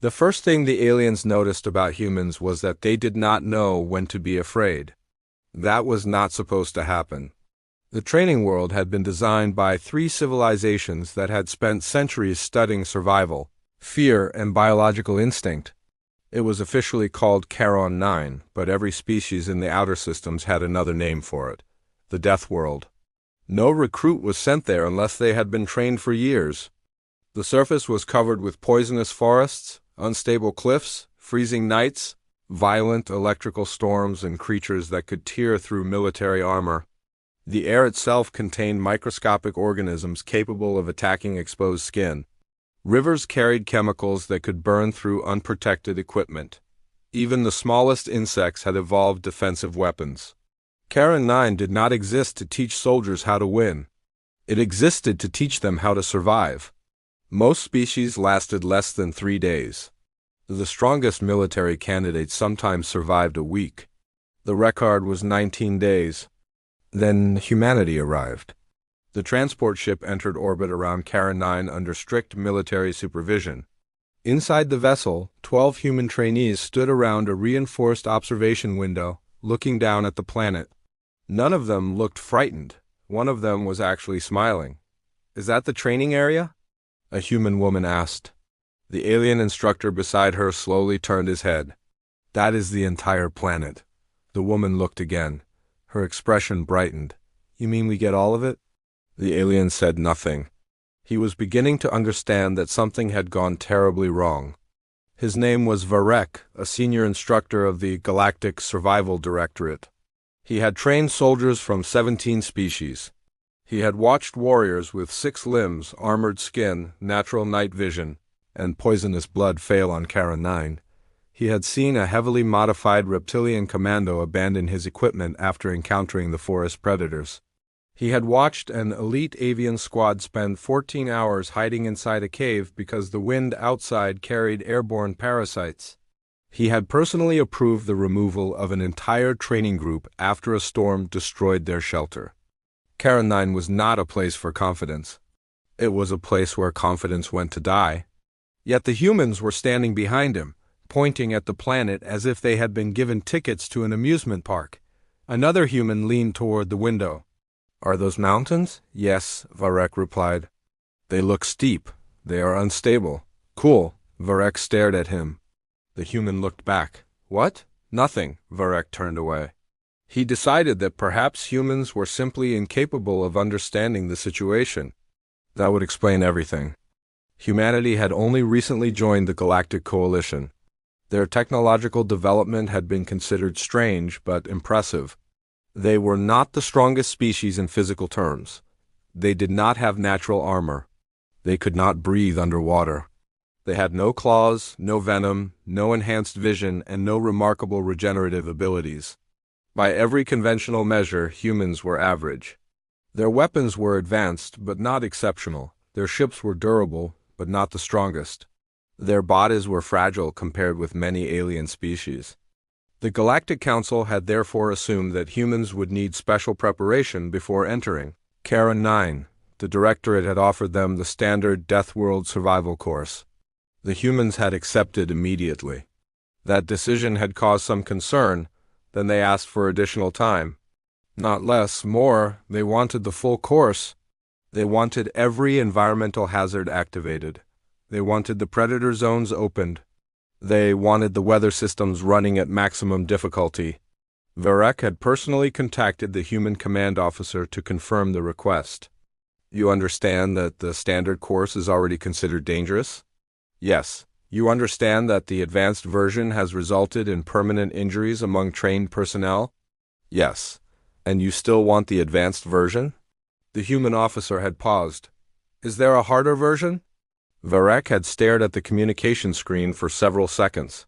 The first thing the aliens noticed about humans was that they did not know when to be afraid. That was not supposed to happen. The training world had been designed by three civilizations that had spent centuries studying survival, fear, and biological instinct. It was officially called Charon 9, but every species in the outer systems had another name for it, the Deathworld. No recruit was sent there unless they had been trained for years. The surface was covered with poisonous forests, unstable cliffs, freezing nights, violent electrical storms, and creatures that could tear through military armor. The air itself contained microscopic organisms capable of attacking exposed skin. Rivers carried chemicals that could burn through unprotected equipment. Even the smallest insects had evolved defensive weapons. Charon 9 did not exist to teach soldiers how to win. It existed to teach them how to survive. Most species lasted less than 3 days. The strongest military candidates sometimes survived a week. The record was 19 days. Then humanity arrived. The transport ship entered orbit around Charon 9 under strict military supervision. Inside the vessel, 12 human trainees stood around a reinforced observation window, looking down at the planet. None of them looked frightened. One of them was actually smiling. "Is that the training area?" a human woman asked. The alien instructor beside her slowly turned his head. "That is the entire planet." The woman looked again. Her expression brightened. "You mean we get all of it?" The alien said nothing. He was beginning to understand that something had gone terribly wrong. His name was Varek, a senior instructor of the Galactic Survival Directorate. He had trained soldiers from 17 species. He had watched warriors with 6 limbs, armored skin, natural night vision, and poisonous blood fail on Charon 9. He had seen a heavily modified reptilian commando abandon his equipment after encountering the forest predators. He had watched an elite avian squad spend 14 hours hiding inside a cave because the wind outside carried airborne parasites. He had personally approved the removal of an entire training group after a storm destroyed their shelter. Charon 9 was not a place for confidence. It was a place where confidence went to die. Yet the humans were standing behind him, pointing at the planet as if they had been given tickets to an amusement park. Another human leaned toward the window. "Are those mountains?" "Yes," Varek replied. "They look steep. They are unstable." "Cool." Varek stared at him. The human looked back. "What?" "Nothing." Varek turned away. He decided that perhaps humans were simply incapable of understanding the situation. That would explain everything. Humanity had only recently joined the Galactic Coalition. Their technological development had been considered strange but impressive. They were not the strongest species in physical terms. They did not have natural armor. They could not breathe underwater. They had no claws, no venom, no enhanced vision, and no remarkable regenerative abilities. By every conventional measure, humans were average. Their weapons were advanced, but not exceptional. Their ships were durable, but not the strongest. Their bodies were fragile compared with many alien species. The Galactic Council had therefore assumed that humans would need special preparation before entering. Charon 9, the Directorate had offered them the standard Deathworld survival course. The humans had accepted immediately. That decision had caused some concern. Then they asked for additional time. Not less, more, they wanted the full course. They wanted every environmental hazard activated. They wanted the predator zones opened. They wanted the weather systems running at maximum difficulty. Varek had personally contacted the human command officer to confirm the request. "You understand that the standard course is already considered dangerous?" "Yes." "You understand that the advanced version has resulted in permanent injuries among trained personnel?" "Yes." "And you still want the advanced version?" The human officer had paused. "Is there a harder version?" Varek had stared at the communication screen for several seconds.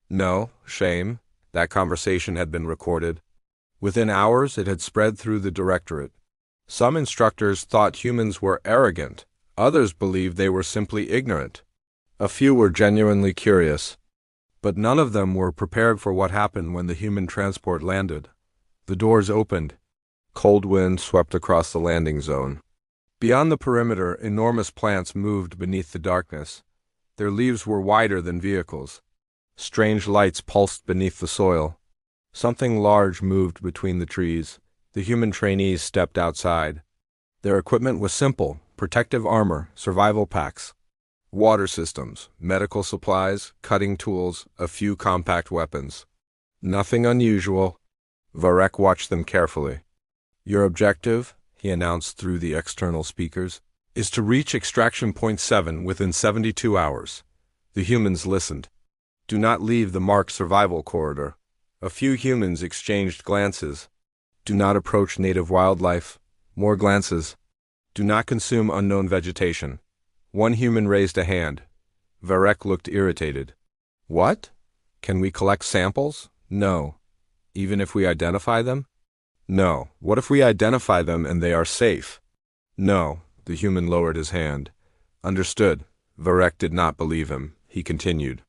"No, shame." That conversation had been recorded. Within hours, it had spread through the Directorate. Some instructors thought humans were arrogant. Others believed they were simply ignorant. A few were genuinely curious. But none of them were prepared for what happened when the human transport landed. The doors opened. Cold wind swept across the landing zone. Beyond the perimeter, enormous plants moved beneath the darkness. Their leaves were wider than vehicles. Strange lights pulsed beneath the soil. Something large moved between the trees. The human trainees stepped outside. Their equipment was simple: protective armor, survival packs, water systems, medical supplies, cutting tools, a few compact weapons. Nothing unusual. Varek watched them carefully. "Your objective," he announced through the external speakers, "is to reach extraction point 7 within 72 hours. The humans listened. "Do not leave the marked survival corridor." A few humans exchanged glances. "Do not approach native wildlife." More glances. "Do not consume unknown vegetation." One human raised a hand. Varek looked irritated. "What? Can we collect samples?" "No." "Even if we identify them?" "No." "What if we identify them and they are safe?" "No." The human lowered his hand. "Understood." Varek did not believe him. He continued.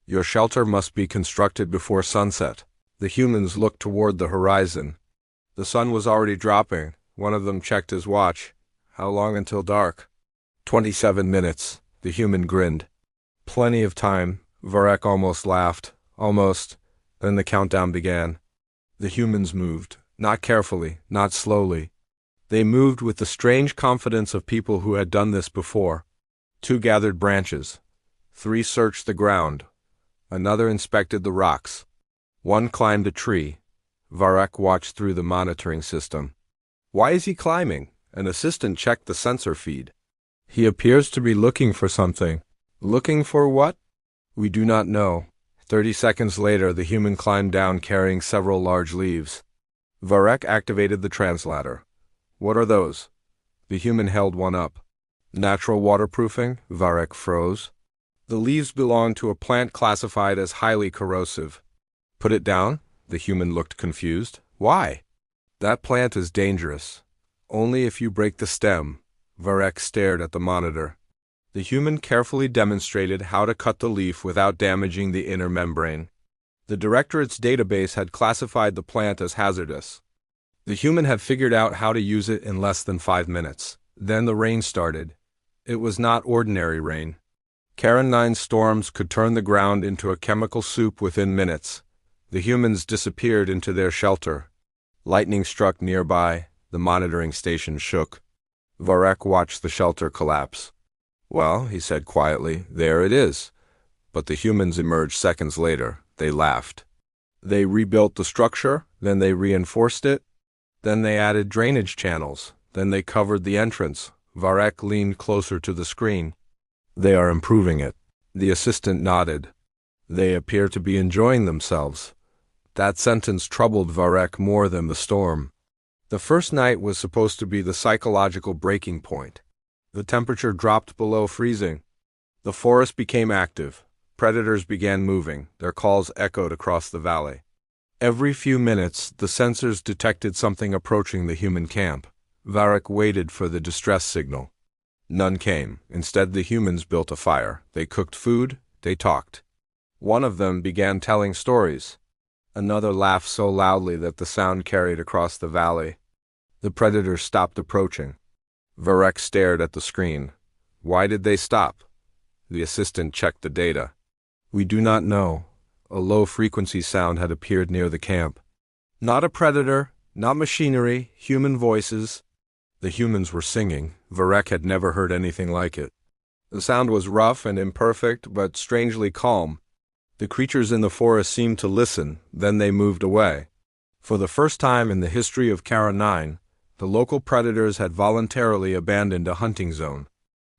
"Your shelter must be constructed before sunset." The humans looked toward the horizon. The sun was already dropping. One of them checked his watch. "How long until dark?" 27 minutes. The human grinned. "Plenty of time." Varek almost laughed. "Almost." Then the countdown began. The humans moved. Not carefully, not slowly. They moved with the strange confidence of people who had done this before. 2 gathered branches. 3 searched the ground. Another inspected the rocks. 1 climbed a tree. Varek watched through the monitoring system. "Why is he climbing?" An assistant checked the sensor feed. "He appears to be looking for something." "Looking for what?" "We do not know." 30 seconds later, the human climbed down carrying several large leaves. Varek activated the translator. "What are those?" The human held one up. "Natural waterproofing." Varek froze. "The leaves belong to a plant classified as highly corrosive." "Put it down?" The human looked confused. "Why?" "That plant is dangerous. Only if you break the stem." Varek stared at the monitor. The human carefully demonstrated how to cut the leaf without damaging the inner membrane. The directorate's database had classified the plant as hazardous. The human had figured out how to use it in less than 5 minutes. Then the rain started. It was not ordinary rain. Karen-9 storms could turn the ground into a chemical soup within minutes. The humans disappeared into their shelter. Lightning struck nearby. The monitoring station shook. Varek watched the shelter collapse. "Well," he said quietly, "there it is." But the humans emerged seconds later. They laughed. They rebuilt the structure, then they reinforced it, then they added drainage channels, then they covered the entrance. Varek leaned closer to the screen. "They are improving it." The assistant nodded. "They appear to be enjoying themselves." That sentence troubled Varek more than the storm. The first night was supposed to be the psychological breaking point. The temperature dropped below freezing. The forest became active. Predators began moving. Their calls echoed across the valley. Every few minutes, the sensors detected something approaching the human camp. Varek waited for the distress signal. None came. Instead, the humans built a fire. They cooked food. They talked. One of them began telling stories. Another laughed so loudly that the sound carried across the valley. The predators stopped approaching. Varek stared at the screen. Why did they stop? The assistant checked the data. "We do not know." A low-frequency sound had appeared near the camp. Not a predator, not machinery, human voices. The humans were singing. Varek had never heard anything like it. The sound was rough and imperfect, but strangely calm. The creatures in the forest seemed to listen, then they moved away. For the first time in the history of Kara-9, the local predators had voluntarily abandoned a hunting zone.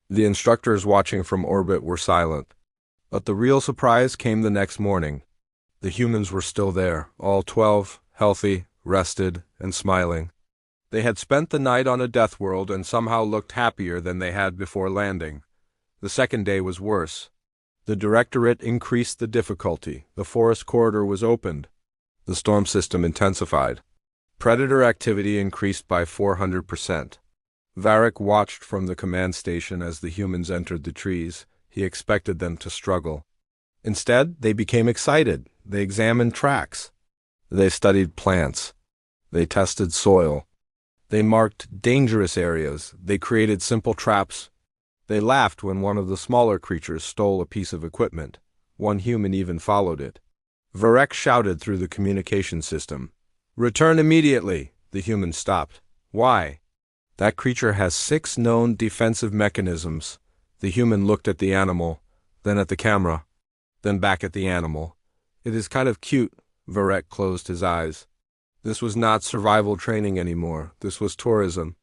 The instructors watching from orbit were silent. But the real surprise came the next morning. The humans were still there, all 12, healthy, rested, and smiling. They had spent the night on a Deathworld and somehow looked happier than they had before landing. The second day was worse. The directorate increased the difficulty. The forest corridor was opened. The storm system intensified. Predator activity increased by 400%. Varek watched from the command station as the humans entered the trees. He expected them to struggle. Instead, they became excited. They examined tracks. They studied plants. They tested soil. They marked dangerous areas. They created simple traps. They laughed when one of the smaller creatures stole a piece of equipment. One human even followed it. Varek shouted through the communication system. "Return immediately!" The human stopped. "Why?" "That creature has 6 known defensive mechanisms." The human looked at the animal, then at the camera, then back at the animal. "It is kind of cute." Varek closed his eyes. This was not survival training anymore. This was tourism.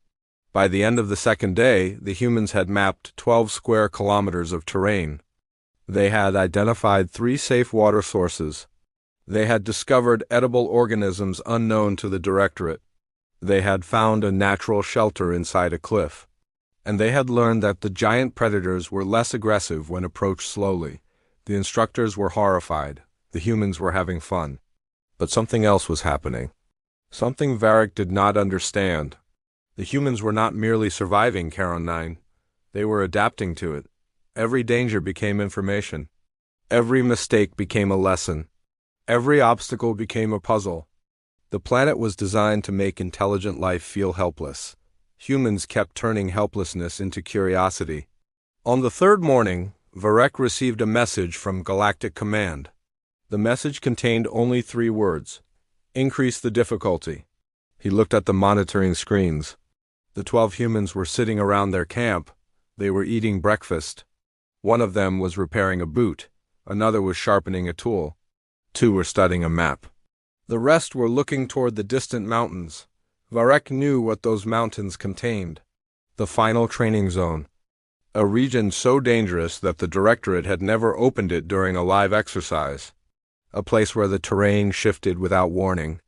By the end of the second day, the humans had mapped 12 square kilometers of terrain. They had identified 3 safe water sources. They had discovered edible organisms unknown to the Directorate. They had found a natural shelter inside a cliff. And they had learned that the giant predators were less aggressive when approached slowly. The instructors were horrified. The humans were having fun. But something else was happening. Something Varek did not understand. The humans were not merely surviving Charon 9. They were adapting to it. Every danger became information. Every mistake became a lesson. Every obstacle became a puzzle. The planet was designed to make intelligent life feel helpless. Humans kept turning helplessness into curiosity. On the third morning, Varek received a message from Galactic Command. The message contained only 3 words. Increase the difficulty. He looked at the monitoring screens. The 12 humans were sitting around their camp. They were eating breakfast. One of them was repairing a boot. Another was sharpening a tool. 2 were studying a map. The rest were looking toward the distant mountains. Varek knew what those mountains contained. The final training zone. A region so dangerous that the Directorate had never opened it during a live exercise. A place where the terrain shifted without warning.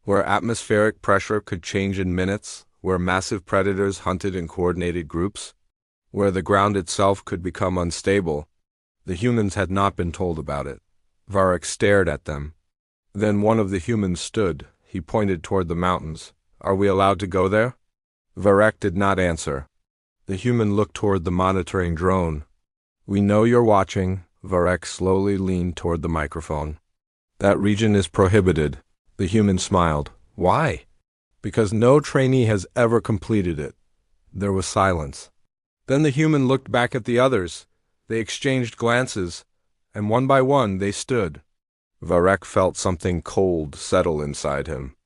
Where atmospheric pressure could change in minutes. Where massive predators hunted in coordinated groups. Where the ground itself could become unstable. The humans had not been told about it. Varek stared at them. Then one of the humans stood. He pointed toward the mountains. "Are we allowed to go there?" Varek did not answer. The human looked toward the monitoring drone. "We know you're watching." Varek slowly leaned toward the microphone. "That region is prohibited." The human smiled. "Why?" "Because no trainee has ever completed it." There was silence. Then the human looked back at the others. They exchanged glances, and one by one they stood. Varek felt something cold settle inside him.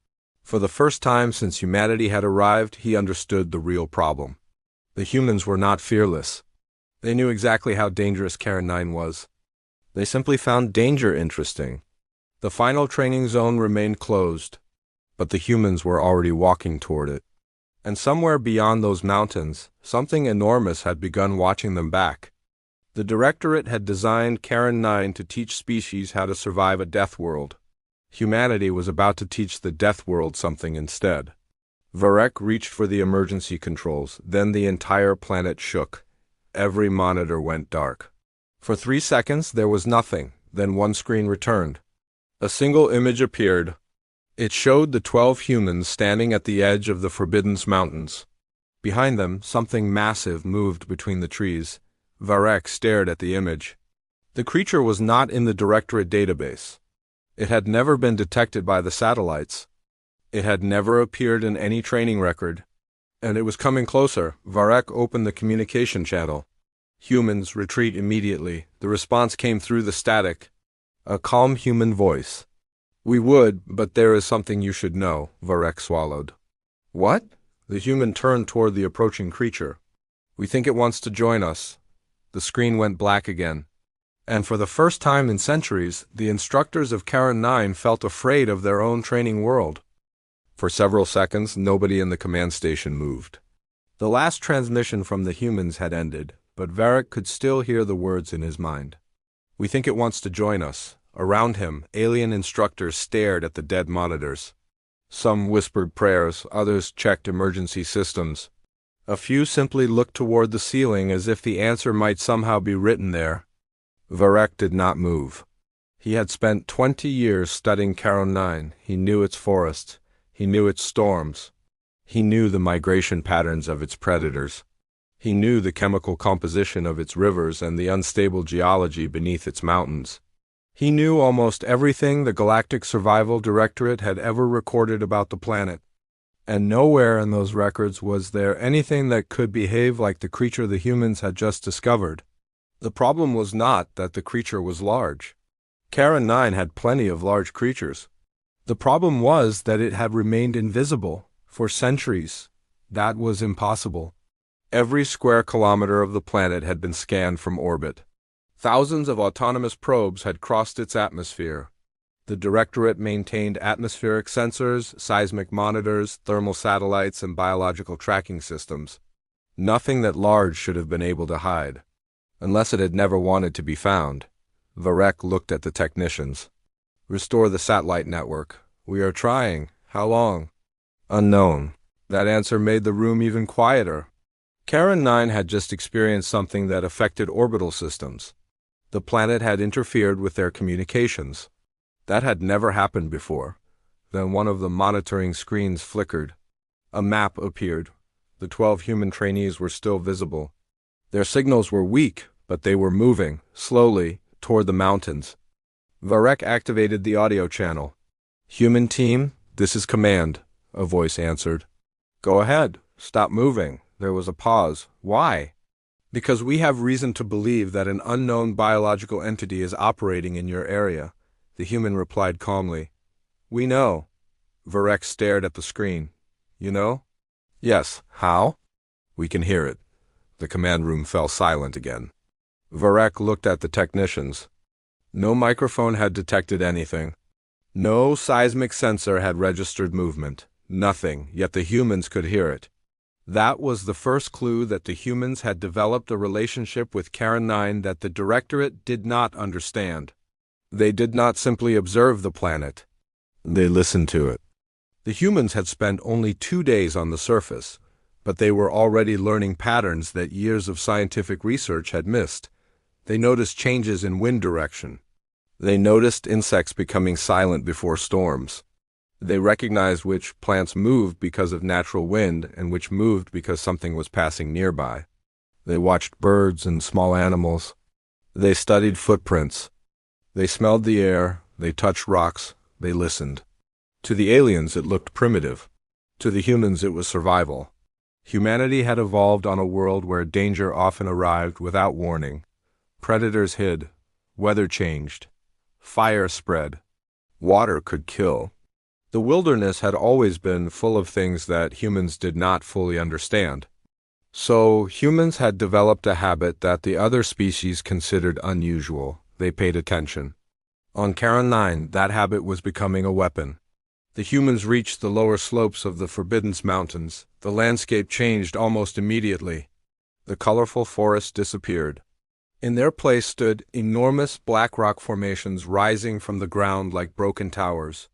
For the first time since humanity had arrived, he understood the real problem. The humans were not fearless. They knew exactly how dangerous Charon 9 was. They simply found danger interesting. The final training zone remained closed, but the humans were already walking toward it. And somewhere beyond those mountains, something enormous had begun watching them back. The Directorate had designed Charon 9 to teach species how to survive a Deathworld. Humanity was about to teach the Deathworld something instead. Varek reached for the emergency controls. Then the entire planet shook. Every monitor went dark. For 3 seconds there was nothing. Then one screen returned. A single image appeared. It showed the 12 humans standing at the edge of the Forbidden Mountains. Behind them, something massive moved between the trees. Varek stared at the image. The creature was not in the Directorate database. It had never been detected by the satellites. It had never appeared in any training record. And it was coming closer. Varek opened the communication channel. "Humans, retreat immediately." The response came through the static. A calm human voice. "We would, but there is something you should know." Varek swallowed. "What?" The human turned toward the approaching creature. "We think it wants to join us." The screen went black again. And for the first time in centuries, the instructors of Charon 9 felt afraid of their own training world. For several seconds, nobody in the command station moved. The last transmission from the humans had ended, but Varek could still hear the words in his mind. "We think it wants to join us." Around him, alien instructors stared at the dead monitors. Some whispered prayers, others checked emergency systems. A few simply looked toward the ceiling as if the answer might somehow be written there. Varek did not move. He had spent 20 years studying Charon 9. He knew its forests. He knew its storms. He knew the migration patterns of its predators. He knew the chemical composition of its rivers and the unstable geology beneath its mountains. He knew almost everything the Galactic Survival Directorate had ever recorded about the planet. And nowhere in those records was there anything that could behave like the creature the humans had just discovered. The problem was not that the creature was large. Karen 9 had plenty of large creatures. The problem was that it had remained invisible for centuries. That was impossible. Every square kilometer of the planet had been scanned from orbit. Thousands of autonomous probes had crossed its atmosphere. The Directorate maintained atmospheric sensors, seismic monitors, thermal satellites, and biological tracking systems. Nothing that large should have been able to hide. Unless it had never wanted to be found. Varek looked at the technicians. Restore the satellite network. We are trying. How long? Unknown. That answer made the room even quieter. Karen 9 had just experienced something that affected orbital systems. The planet had interfered with their communications. That had never happened before. Then one of the monitoring screens flickered. A map appeared. The 12 human trainees were still visible. Their signals were weak, but they were moving, slowly, toward the mountains. Varek activated the audio channel. "Human team, this is command," a voice answered. "Go ahead. Stop moving." There was a pause. "Why?" "Because we have reason to believe that an unknown biological entity is operating in your area," the human replied calmly. "We know." Varek stared at the screen. "You know?" "Yes. How?" "We can hear it." The command room fell silent again. Varek looked at the technicians. No microphone had detected anything. No seismic sensor had registered movement. Nothing, yet the humans could hear it. That was the first clue that the humans had developed a relationship with Karen 9 that the Directorate did not understand. They did not simply observe the planet. They listened to it. The humans had spent only 2 days on the surface, but they were already learning patterns that years of scientific research had missed. They noticed changes in wind direction. They noticed insects becoming silent before storms. They recognized which plants moved because of natural wind and which moved because something was passing nearby. They watched birds and small animals. They studied footprints. They smelled the air. They touched rocks. They listened. To the aliens, it looked primitive. To the humans, it was survival. Humanity had evolved on a world where danger often arrived without warning. Predators hid. Weather changed. Fire spread. Water could kill. The wilderness had always been full of things that humans did not fully understand. So humans had developed a habit that the other species considered unusual. They paid attention. On Karen 9, that habit was becoming a weapon. The humans reached the lower slopes of the Forbidden Mountains. The landscape changed almost immediately. The colorful forest disappeared. In their place stood enormous black rock formations rising from the ground like broken towers.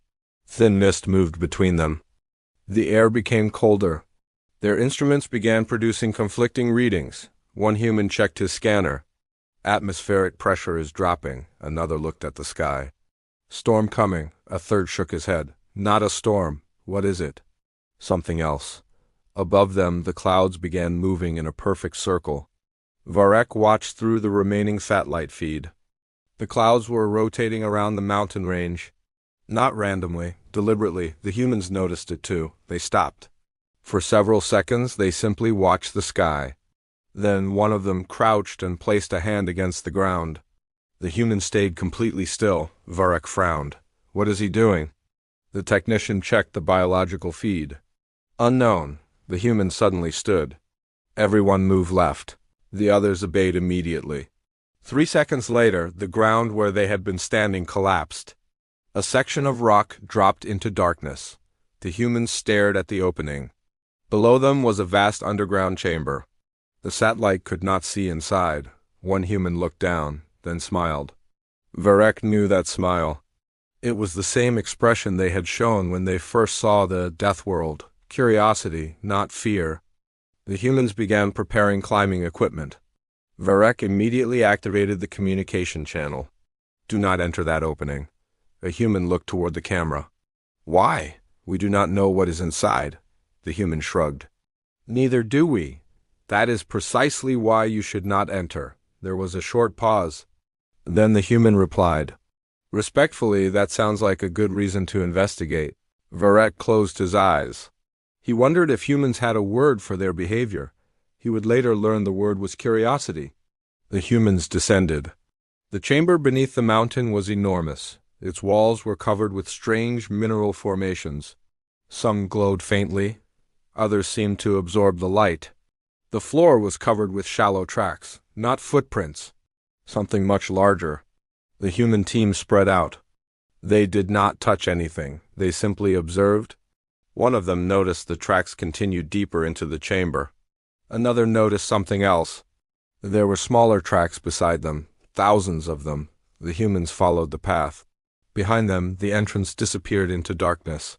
Thin mist moved between them. The air became colder. Their instruments began producing conflicting readings. One human checked his scanner. Atmospheric pressure is dropping. Another looked at the sky. Storm coming. A third shook his head. Not a storm. What is it? Something else. Above them, the clouds began moving in a perfect circle. Varek watched through the remaining satellite feed. The clouds were rotating around the mountain range. Not randomly, deliberately. The humans noticed it too. They stopped. For several seconds, they simply watched the sky. Then one of them crouched and placed a hand against the ground. The human stayed completely still. Varek frowned. What is he doing? The technician checked the biological feed. Unknown. The human suddenly stood. Everyone moved left. The others obeyed immediately. 3 seconds later, the ground where they had been standing collapsed. A section of rock dropped into darkness. The humans stared at the opening. Below them was a vast underground chamber. The satellite could not see inside. One human looked down, then smiled. Varek knew that smile. It was the same expression they had shown when they first saw the Deathworld. Curiosity, not fear. The humans began preparing climbing equipment. Varek immediately activated the communication channel. Do not enter that opening. A human looked toward the camera. Why? We do not know what is inside. The human shrugged. Neither do we. That is precisely why you should not enter. There was a short pause. Then the human replied. Respectfully, that sounds like a good reason to investigate. Varek closed his eyes. He wondered if humans had a word for their behavior. He would later learn the word was curiosity. The humans descended. The chamber beneath the mountain was enormous. Its walls were covered with strange mineral formations. Some glowed faintly. Others seemed to absorb the light. The floor was covered with shallow tracks, not footprints. Something much larger. The human team spread out. They did not touch anything. They simply observed. One of them noticed the tracks continued deeper into the chamber. Another noticed something else. There were smaller tracks beside them, thousands of them. The humans followed the path. Behind them, the entrance disappeared into darkness.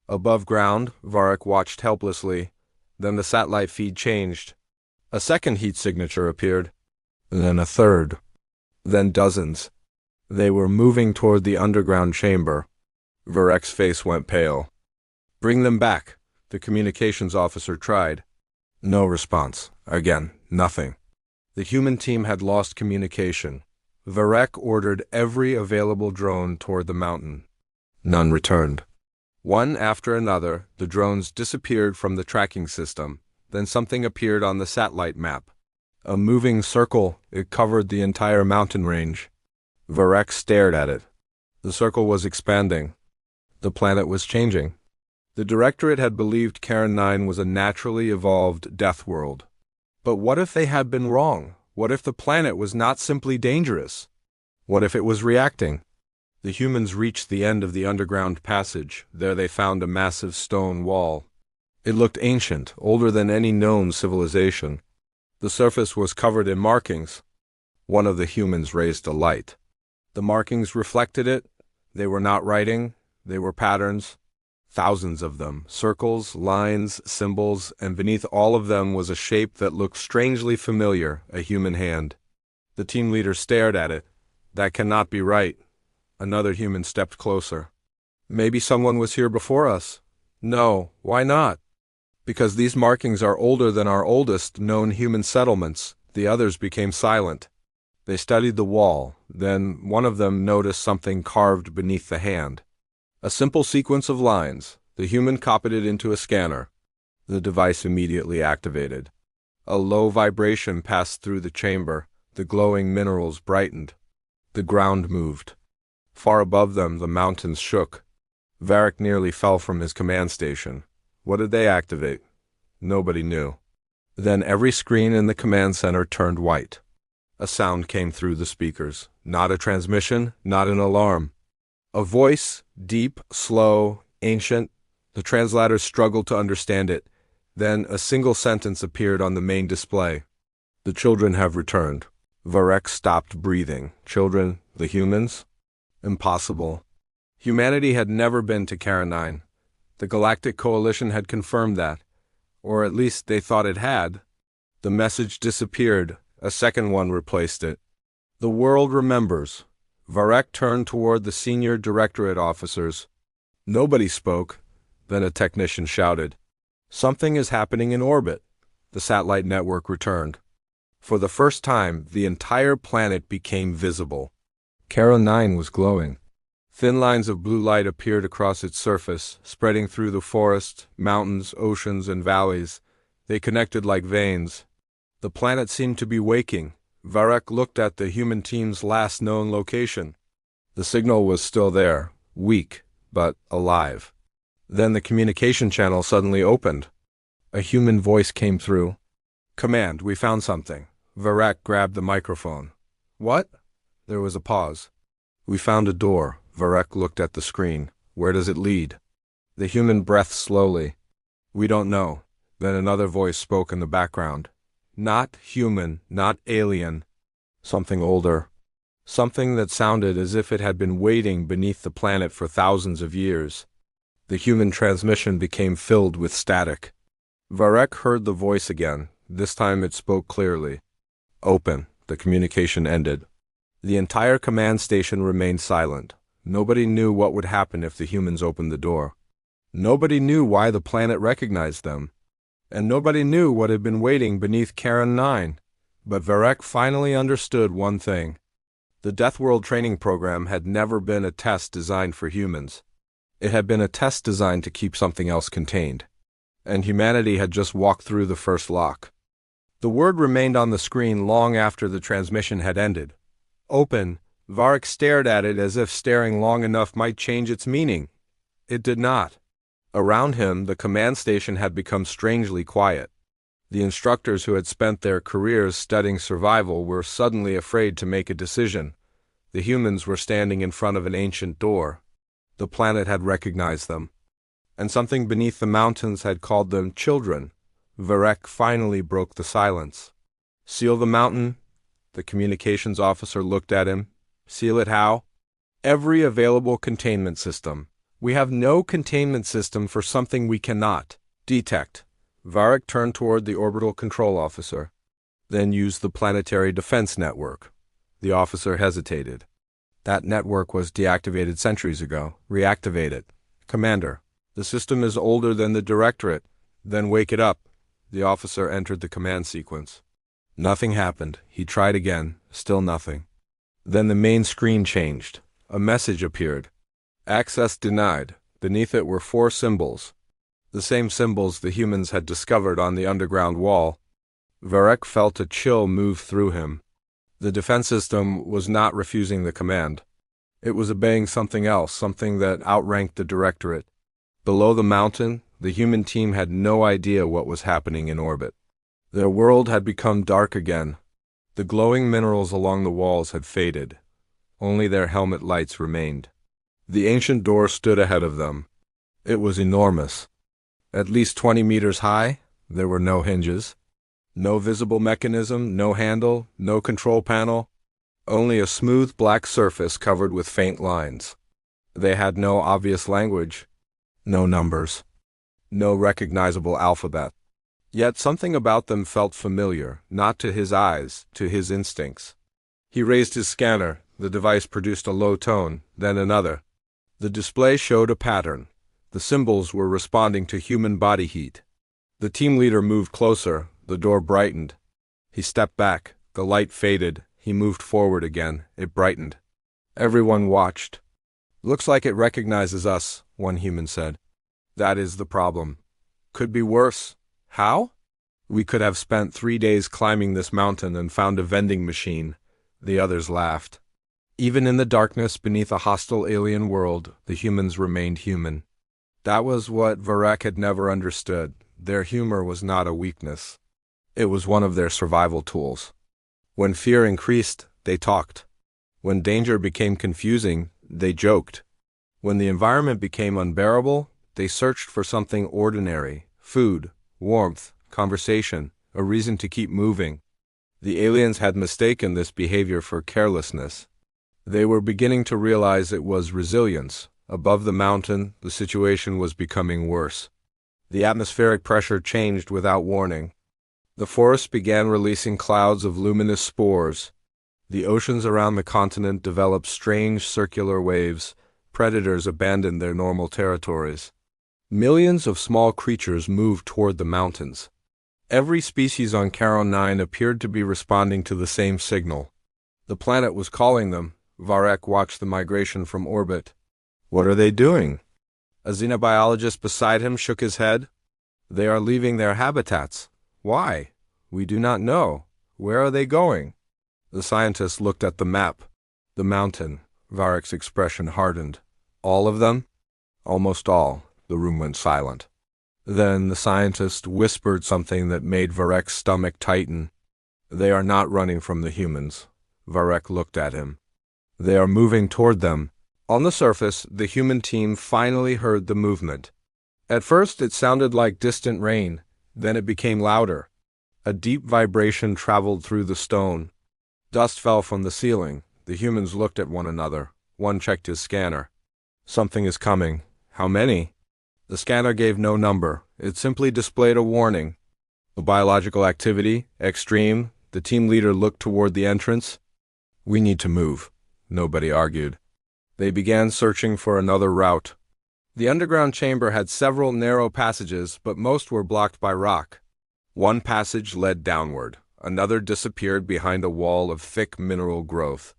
Above ground, Varric watched helplessly. Then the satellite feed changed. A second heat signature appeared. Then a third. Then dozens. They were moving toward the underground chamber. Varric's face went pale. "Bring them back," the communications officer tried. No response. Again, nothing. The human team had lost communication. Varric ordered every available drone toward the mountain. None returned. One after another, the drones disappeared from the tracking system. Then something appeared on the satellite map. A moving circle, it covered the entire mountain range. Varric stared at it. The circle was expanding. The planet was changing. The Directorate had believed Karen 9 was a naturally evolved Deathworld. But what if they had been wrong? What if the planet was not simply dangerous? What if it was reacting? The humans reached the end of the underground passage. There they found a massive stone wall. It looked ancient, older than any known civilization. The surface was covered in markings. One of the humans raised a light. The markings reflected it. They were not writing. They were patterns. Thousands of them, circles, lines, symbols, and beneath all of them was a shape that looked strangely familiar, a human hand. The team leader stared at it. That cannot be right. Another human stepped closer. Maybe someone was here before us. No, why not? Because these markings are older than our oldest known human settlements. The others became silent. They studied the wall. Then one of them noticed something carved beneath the hand. A simple sequence of lines. The human copied it into a scanner. The device immediately activated. A low vibration passed through the chamber. The glowing minerals brightened. The ground moved. Far above them, the mountains shook. Varric nearly fell from his command station. What did they activate? Nobody knew. Then every screen in the command center turned white. A sound came through the speakers. Not a transmission, not an alarm. A voice, deep, slow, ancient. The translators struggled to understand it. Then a single sentence appeared on the main display. "The children have returned." Varric stopped breathing. Children, the humans? Impossible. Humanity had never been to Karen 9. The Galactic Coalition had confirmed that. Or at least they thought it had. The message disappeared. A second one replaced it. "The world remembers." Varric turned toward the senior Directorate officers. Nobody spoke. Then a technician shouted, "Something is happening in orbit." The satellite network returned. For the first time, the entire planet became visible. Karen 9 was glowing. Thin lines of blue light appeared across its surface, spreading through the forests, mountains, oceans, and valleys. They connected like veins. The planet seemed to be waking. Varric looked at the human team's last known location. The signal was still there, weak, but alive. Then the communication channel suddenly opened. A human voice came through. "Command, we found something." Varric grabbed the microphone. "What?" There was a pause. "We found a door." Varric looked at the screen. "Where does it lead?" The human breathed slowly. "We don't know." Then another voice spoke in the background. Not human, not alien. Something older. Something that sounded as if it had been waiting beneath the planet for thousands of years. The human transmission became filled with static. Varric heard the voice again. This time it spoke clearly. "Open." The communication ended. The entire command station remained silent. Nobody knew what would happen if the humans opened the door. Nobody knew why the planet recognized them. And nobody knew what had been waiting beneath Karen 9. But Varric finally understood one thing. The Deathworld training program had never been a test designed for humans. It had been a test designed to keep something else contained. and humanity had just walked through the first lock. The word remained on the screen long after the transmission had ended. Open. Varric stared at it as if staring long enough might change its meaning. It did not. Around him, the command station had become strangely quiet. The instructors who had spent their careers studying survival were suddenly afraid to make a decision. The humans were standing in front of an ancient door. The planet had recognized them. And something beneath the mountains had called them children. Varric finally broke the silence. "Seal the mountain?" The communications officer looked at him. "Seal it how?" "Every available containment system. We have no containment system for something we cannot detect." Varric turned toward the orbital control officer. "Then use the planetary defense network." The officer hesitated. "That network was deactivated centuries ago. Reactivate it." "Commander, the system is older than the Directorate." "Then wake it up." The officer entered the command sequence. Nothing happened. He tried again. Still nothing. Then the main screen changed. A message appeared. "Access denied." Beneath it were 4 symbols. The same symbols the humans had discovered on the underground wall. Varric felt a chill move through him. The defense system was not refusing the command. It was obeying something else, something that outranked the Directorate. Below the mountain, the human team had no idea what was happening in orbit. Their world had become dark again. The glowing minerals along the walls had faded. Only their helmet lights remained. The ancient door stood ahead of them. It was enormous. At least 20 meters high. There were no hinges. No visible mechanism, no handle, no control panel. Only a smooth black surface covered with faint lines. They had no obvious language. No numbers. No recognizable alphabet. Yet something about them felt familiar, not to his eyes, to his instincts. He raised his scanner. The device produced a low tone, then another. The display showed a pattern. The symbols were responding to human body heat. The team leader moved closer. The door brightened. He stepped back. The light faded. He moved forward again. It brightened. Everyone watched. "Looks like it recognizes us," one human said. "That is the problem. Could be worse." "How?" "We could have spent 3 days climbing this mountain and found a vending machine." The others laughed. Even in the darkness beneath a hostile alien world, the humans remained human. That was what Varric had never understood. Their humor was not a weakness. It was one of their survival tools. When fear increased, they talked. When danger became confusing, they joked. When the environment became unbearable, they searched for something ordinary: food, warmth, conversation, a reason to keep moving. The aliens had mistaken this behavior for carelessness. They were beginning to realize it was resilience. Above the mountain, the situation was becoming worse. The atmospheric pressure changed without warning. The forests began releasing clouds of luminous spores. The oceans around the continent developed strange circular waves. Predators abandoned their normal territories. Millions of small creatures moved toward the mountains. Every species on Charon 9 appeared to be responding to the same signal. The planet was calling them. Varric watched the migration from orbit. "What are they doing?" A xenobiologist beside him shook his head. "They are leaving their habitats." "Why?" "We do not know." "Where are they going?" The scientist looked at the map. "The mountain." Varric's expression hardened. "All of them?" "Almost all." The room went silent. Then the scientist whispered something that made Varric's stomach tighten. "They are not running from the humans." Varric looked at him. "They are moving toward them." On the surface, the human team finally heard the movement. At first it sounded like distant rain, then it became louder. A deep vibration traveled through the stone. Dust fell from the ceiling. The humans looked at one another. One checked his scanner. "Something is coming." "How many?" The scanner gave no number. It simply displayed a warning. "A biological activity, extreme." The team leader looked toward the entrance. "We need to move." Nobody argued. They began searching for another route. The underground chamber had several narrow passages, but most were blocked by rock. One passage led downward. Another disappeared behind a wall of thick mineral growth.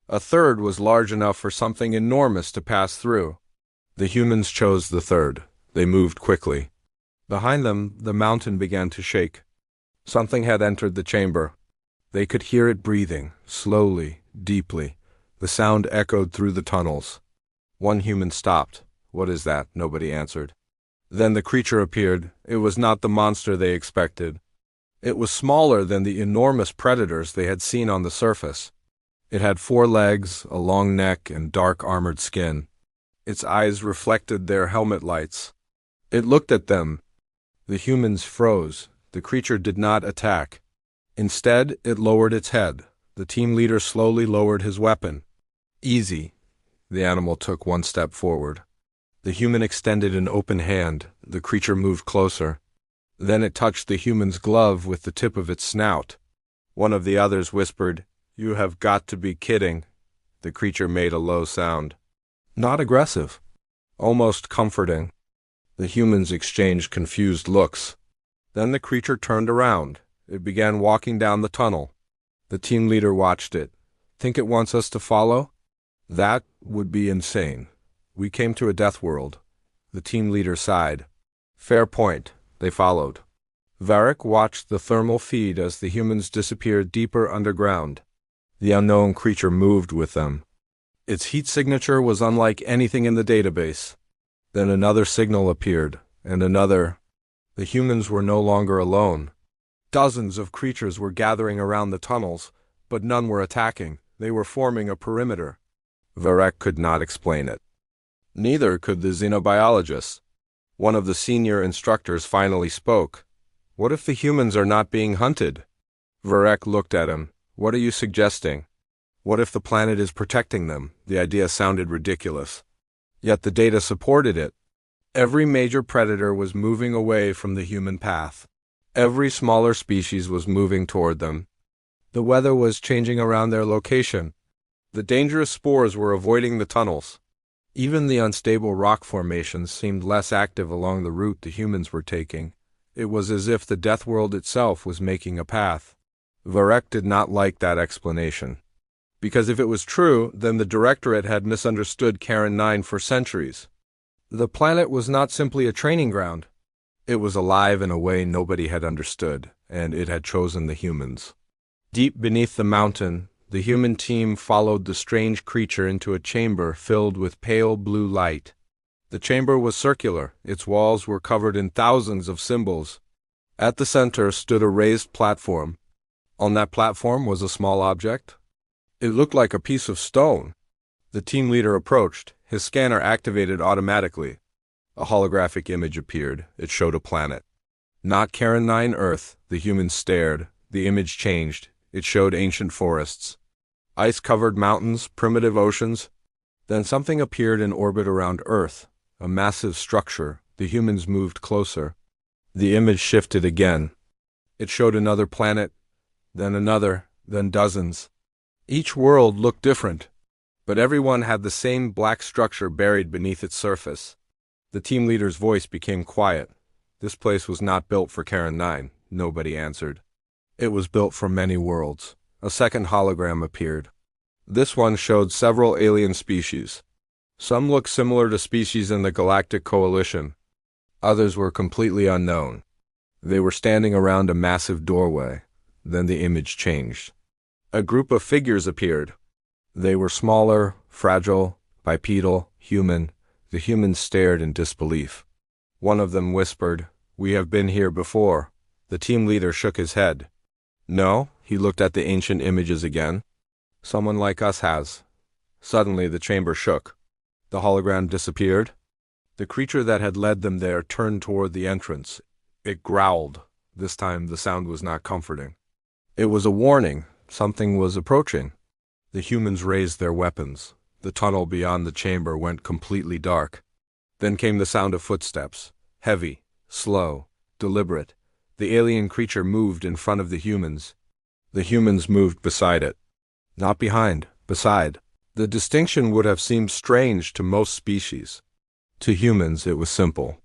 A third was large enough for something enormous to pass through. The humans chose the third. They moved quickly. Behind them, the mountain began to shake. Something had entered the chamber. They could hear it breathing, slowly, deeply. The sound echoed through the tunnels. One human stopped. "What is that?" Nobody answered. Then the creature appeared. It was not the monster they expected. It was smaller than the enormous predators they had seen on the surface. It had 4 legs, a long neck, and dark armored skin. Its eyes reflected their helmet lights. It looked at them. The humans froze. The creature did not attack. Instead, it lowered its head. The team leader slowly lowered his weapon. "Easy." The animal took 1 step forward. The human extended an open hand. The creature moved closer. Then it touched the human's glove with the tip of its snout. One of the others whispered, "You have got to be kidding." The creature made a low sound. Not aggressive. Almost comforting. The humans exchanged confused looks. Then the creature turned around. It began walking down the tunnel. The team leader watched it. "Think it wants us to follow?" "That would be insane. We came to a Deathworld." The team leader sighed. "Fair point." They followed. Varric watched the thermal feed as the humans disappeared deeper underground. The unknown creature moved with them. Its heat signature was unlike anything in the database. Then another signal appeared, and another. The humans were no longer alone. Dozens of creatures were gathering around the tunnels, but none were attacking. They were forming a perimeter. Varric could not explain it. Neither could the xenobiologists. One of the senior instructors finally spoke. "What if the humans are not being hunted?" Varric looked at him. "What are you suggesting?" "What if the planet is protecting them?" The idea sounded ridiculous. Yet the data supported it. Every major predator was moving away from the human path. Every smaller species was moving toward them. The weather was changing around their location. The dangerous spores were avoiding the tunnels. Even the unstable rock formations seemed less active along the route the humans were taking. It was as if the Deathworld itself was making a path. Varric did not like that explanation. Because if it was true, then the Directorate had misunderstood Karen 9 for centuries. The planet was not simply a training ground. It was alive in a way nobody had understood, and it had chosen the humans. Deep beneath the mountain, the human team followed the strange creature into a chamber filled with pale blue light. The chamber was circular. Its walls were covered in thousands of symbols. At the center stood a raised platform. On that platform was a small object. It looked like a piece of stone. The team leader approached. His scanner activated automatically. A holographic image appeared. It showed a planet. Not Karen 9 Earth. The humans stared. The image changed. It showed ancient forests. Ice-covered mountains, primitive oceans. Then something appeared in orbit around Earth. A massive structure. The humans moved closer. The image shifted again. It showed another planet, then another, then dozens. Each world looked different, but everyone had the same black structure buried beneath its surface. The team leader's voice became quiet. This place was not built for Karen 9. Nobody answered. It was built for many worlds. A second hologram appeared. This one showed several alien species. Some looked similar to species in the Galactic Coalition. Others were completely unknown. They were standing around a massive doorway. Then the image changed. A group of figures appeared. They were smaller, fragile, bipedal, human. The humans stared in disbelief. One of them whispered, "We have been here before." The team leader shook his head. "No," he looked at the ancient images again. "Someone like us has." Suddenly the chamber shook. The hologram disappeared. The creature that had led them there turned toward the entrance. It growled. This time the sound was not comforting. It was a warning. Something was approaching. The humans raised their weapons. The tunnel beyond the chamber went completely dark. Then came the sound of footsteps. Heavy, slow, deliberate. The alien creature moved in front of the humans. The humans moved beside it. Not behind, beside. The distinction would have seemed strange to most species. To humans, it was simple.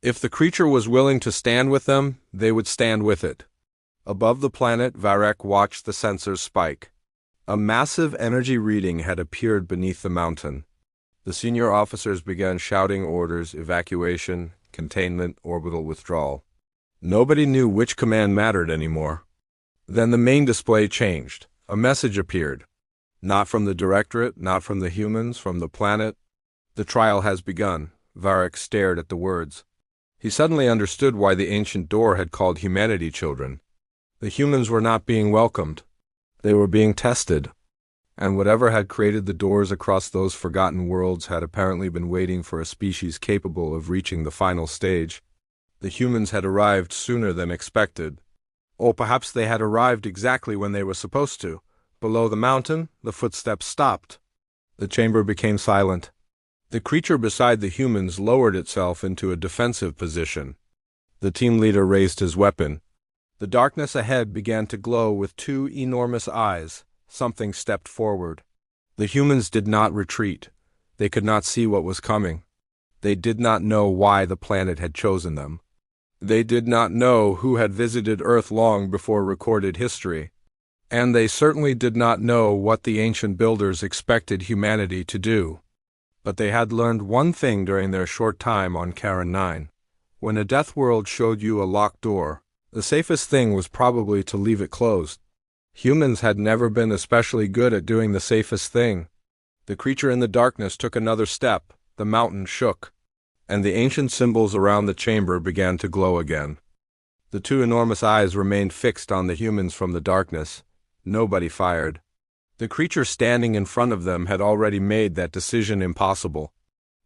If the creature was willing to stand with them, they would stand with it. Above the planet, Varric watched the sensors spike. A massive energy reading had appeared beneath the mountain. The senior officers began shouting orders: evacuation, containment, orbital withdrawal. Nobody knew which command mattered anymore. Then the main display changed. A message appeared. Not from the Directorate, not from the humans, from the planet. The trial has begun. Varric stared at the words. He suddenly understood why the ancient door had called humanity children. The humans were not being welcomed. They were being tested. And whatever had created the doors across those forgotten worlds had apparently been waiting for a species capable of reaching the final stage. The humans had arrived sooner than expected. Or perhaps they had arrived exactly when they were supposed to. Below the mountain, the footsteps stopped. The chamber became silent. The creature beside the humans lowered itself into a defensive position. The team leader raised his weapon. The darkness ahead began to glow with two enormous eyes. Something stepped forward. The humans did not retreat. They could not see what was coming. They did not know why the planet had chosen them. They did not know who had visited Earth long before recorded history. And they certainly did not know what the ancient builders expected humanity to do. But they had learned one thing during their short time on Charon 9. When a Deathworld showed you a locked door, the safest thing was probably to leave it closed. Humans had never been especially good at doing the safest thing. The creature in the darkness took another step, the mountain shook, and the ancient symbols around the chamber began to glow again. The two enormous eyes remained fixed on the humans from the darkness. Nobody fired. The creature standing in front of them had already made that decision impossible.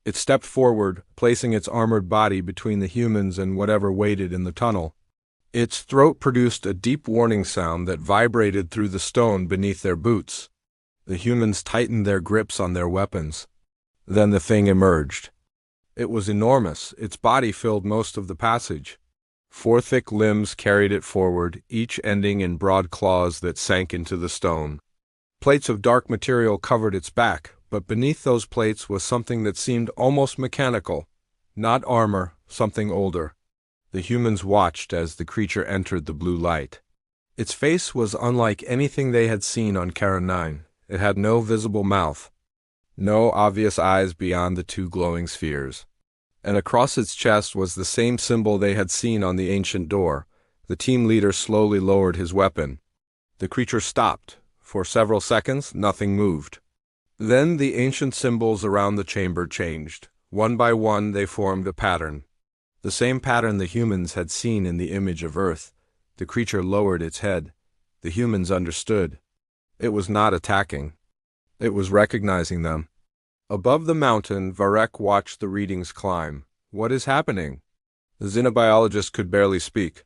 It stepped forward, placing its armored body between the humans and whatever waited in the tunnel. Its throat produced a deep warning sound that vibrated through the stone beneath their boots. The humans tightened their grips on their weapons. Then the thing emerged. It was enormous. Its body filled most of the passage. 4 thick limbs carried it forward, each ending in broad claws that sank into the stone. Plates of dark material covered its back, but beneath those plates was something that seemed almost mechanical. Not armor, something older. The humans watched as the creature entered the blue light. Its face was unlike anything they had seen on Charon 9. It had no visible mouth, no obvious eyes beyond the 2 glowing spheres. And across its chest was the same symbol they had seen on the ancient door. The team leader slowly lowered his weapon. The creature stopped. For several seconds, nothing moved. Then the ancient symbols around the chamber changed. One by one, they formed a pattern. The same pattern the humans had seen in the image of Earth. The creature lowered its head. The humans understood. It was not attacking. It was recognizing them. Above the mountain, Varric watched the readings climb. What is happening? The xenobiologist could barely speak.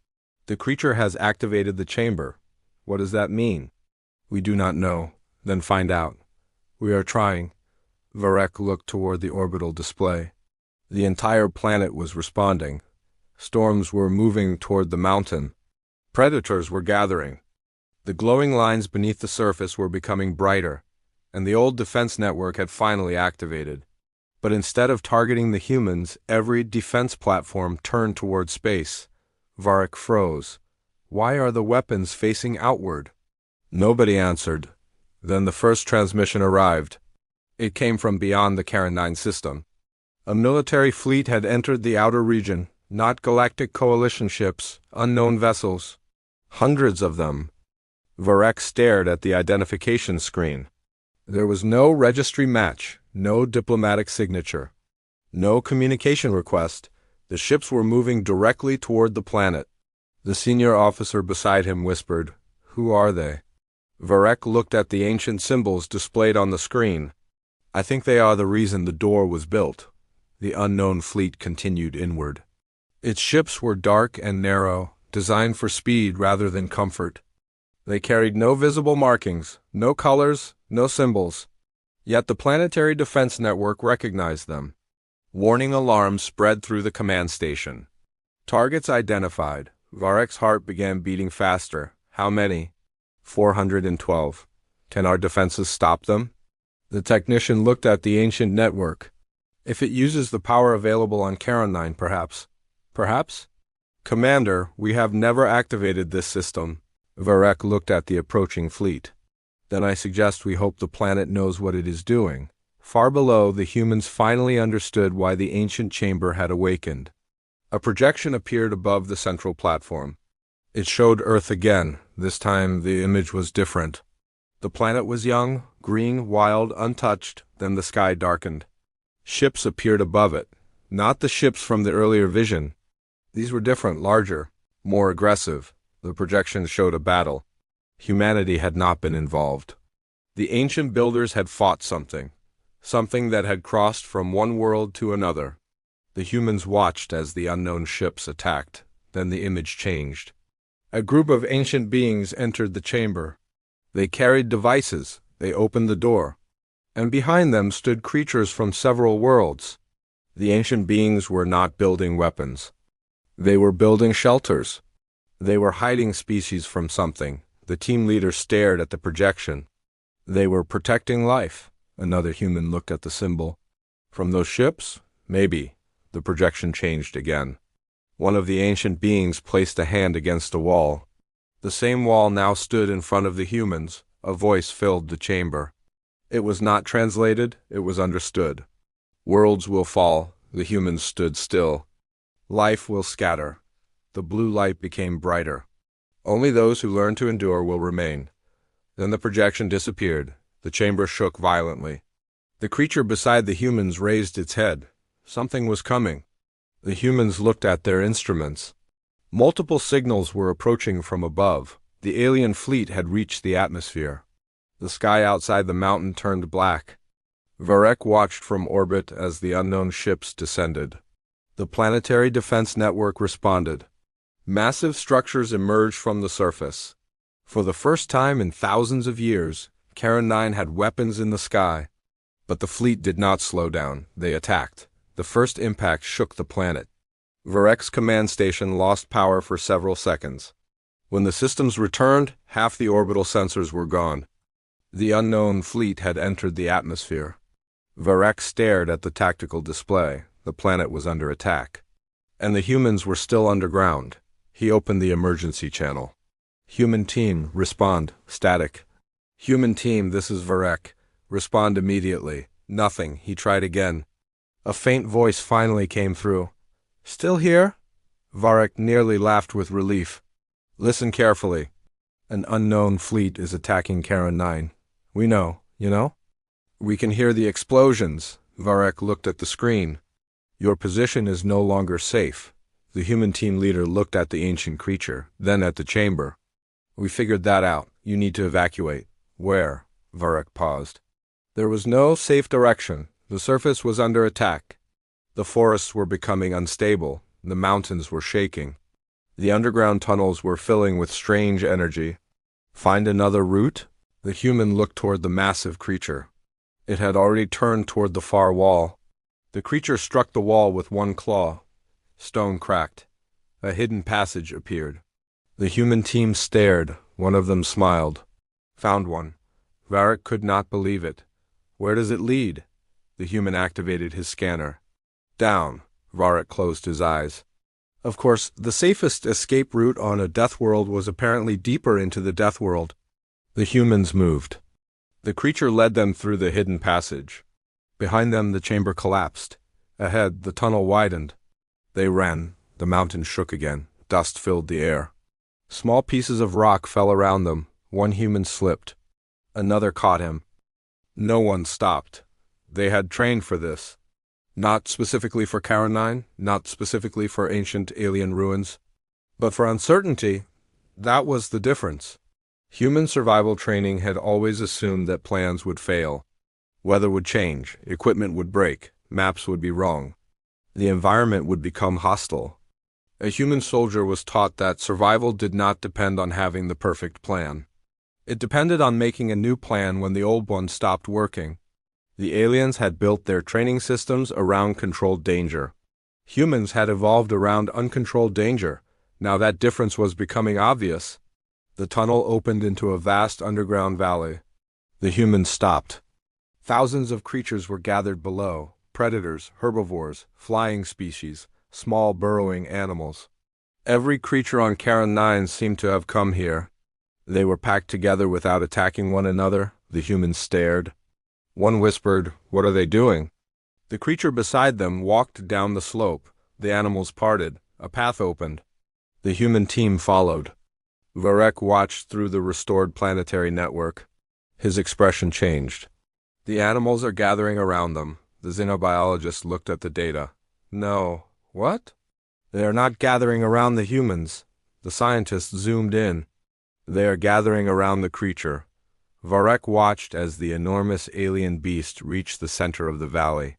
The creature has activated the chamber. What does that mean? We do not know. Then find out. We are trying. Varric looked toward the orbital display. The entire planet was responding. Storms were moving toward the mountain. Predators were gathering. The glowing lines beneath the surface were becoming brighter, and the old defense network had finally activated. But instead of targeting the humans, every defense platform turned toward space. Varric froze. Why are the weapons facing outward? Nobody answered. Then the first transmission arrived. It came from beyond the Charon 9 system. A military fleet had entered the outer region, not galactic coalition ships, unknown vessels. Hundreds of them. Varric stared at the identification screen. There was no registry match, no diplomatic signature, no communication request. The ships were moving directly toward the planet. The senior officer beside him whispered, "Who are they?" Varric looked at the ancient symbols displayed on the screen. "I think they are the reason the door was built." The unknown fleet continued inward. Its ships were dark and narrow, designed for speed rather than comfort. They carried no visible markings, no colors, no symbols. Yet the planetary defense network recognized them. Warning alarms spread through the command station. Targets identified. Varric's heart began beating faster. How many? 412. Can our defenses stop them? The technician looked at the ancient network. If it uses the power available on Charon 9, perhaps. Perhaps? Commander, we have never activated this system. Varric looked at the approaching fleet. Then I suggest we hope the planet knows what it is doing. Far below, the humans finally understood why the ancient chamber had awakened. A projection appeared above the central platform. It showed Earth again. This time the image was different. The planet was young, green, wild, untouched, then the sky darkened. Ships appeared above it. Not the ships from the earlier vision. These were different, larger, more aggressive. The projection showed a battle. Humanity had not been involved. The ancient builders had fought something that had crossed from one world to another. The humans watched as the unknown ships attacked. Then the image changed. A group of ancient beings entered the chamber. They carried devices. They opened the door. And behind them stood creatures from several worlds. The ancient beings were not building weapons. They were building shelters. They were hiding species from something. The team leader stared at the projection. They were protecting life. Another human looked at the symbol. From those ships? Maybe. The projection changed again. One of the ancient beings placed a hand against a wall. The same wall now stood in front of the humans. A voice filled the chamber. It was not translated, it was understood. Worlds will fall, the humans stood still. Life will scatter. The blue light became brighter. Only those who learn to endure will remain. Then the projection disappeared. The chamber shook violently. The creature beside the humans raised its head. Something was coming. The humans looked at their instruments. Multiple signals were approaching from above. The alien fleet had reached the atmosphere. The sky outside the mountain turned black. Varek watched from orbit as the unknown ships descended. The planetary defense network responded. Massive structures emerged from the surface. For the first time in thousands of years, Karen 9 had weapons in the sky. But the fleet did not slow down. They attacked. The first impact shook the planet. Varek's command station lost power for several seconds. When the systems returned, half the orbital sensors were gone. The unknown fleet had entered the atmosphere. Varek stared at the tactical display. The planet was under attack. And the humans were still underground. He opened the emergency channel. Human team, respond. Static. Human team, this is Varek. Respond immediately. Nothing. He tried again. A faint voice finally came through. Still here? Varek nearly laughed with relief. Listen carefully. An unknown fleet is attacking Karen 9. We know, you know? We can hear the explosions. Varek looked at the screen. Your position is no longer safe. The human team leader looked at the ancient creature, then at the chamber. We figured that out. You need to evacuate. Where? Varek paused. There was no safe direction. The surface was under attack. The forests were becoming unstable. The mountains were shaking. The underground tunnels were filling with strange energy. Find another route? The human looked toward the massive creature. It had already turned toward the far wall. The creature struck the wall with one claw. Stone cracked. A hidden passage appeared. The human team stared. One of them smiled. Found one. Varek could not believe it. Where does it lead? The human activated his scanner. Down. Varek closed his eyes. Of course, the safest escape route on a Deathworld was apparently deeper into the Deathworld. The humans moved. The creature led them through the hidden passage. Behind them, the chamber collapsed. Ahead, the tunnel widened. They ran. The mountain shook again. Dust filled the air. Small pieces of rock fell around them. One human slipped. Another caught him. No one stopped. They had trained for this. Not specifically for Karen 9, not specifically for ancient alien ruins, but for uncertainty. That was the difference. Human survival training had always assumed that plans would fail. Weather would change, equipment would break, maps would be wrong. The environment would become hostile. A human soldier was taught that survival did not depend on having the perfect plan. It depended on making a new plan when the old one stopped working. The aliens had built their training systems around controlled danger. Humans had evolved around uncontrolled danger. Now that difference was becoming obvious. The tunnel opened into a vast underground valley. The humans stopped. Thousands of creatures were gathered below. Predators, herbivores, flying species, small burrowing animals. Every creature on Karen 9 seemed to have come here. They were packed together without attacking one another. The humans stared. One whispered, "What are they doing?" The creature beside them walked down the slope. The animals parted. A path opened. The human team followed. Varek watched through the restored planetary network. His expression changed. The animals are gathering around them. The xenobiologist looked at the data. No. What? They are not gathering around the humans. The scientist zoomed in. They are gathering around the creature. Varek watched as the enormous alien beast reached the center of the valley.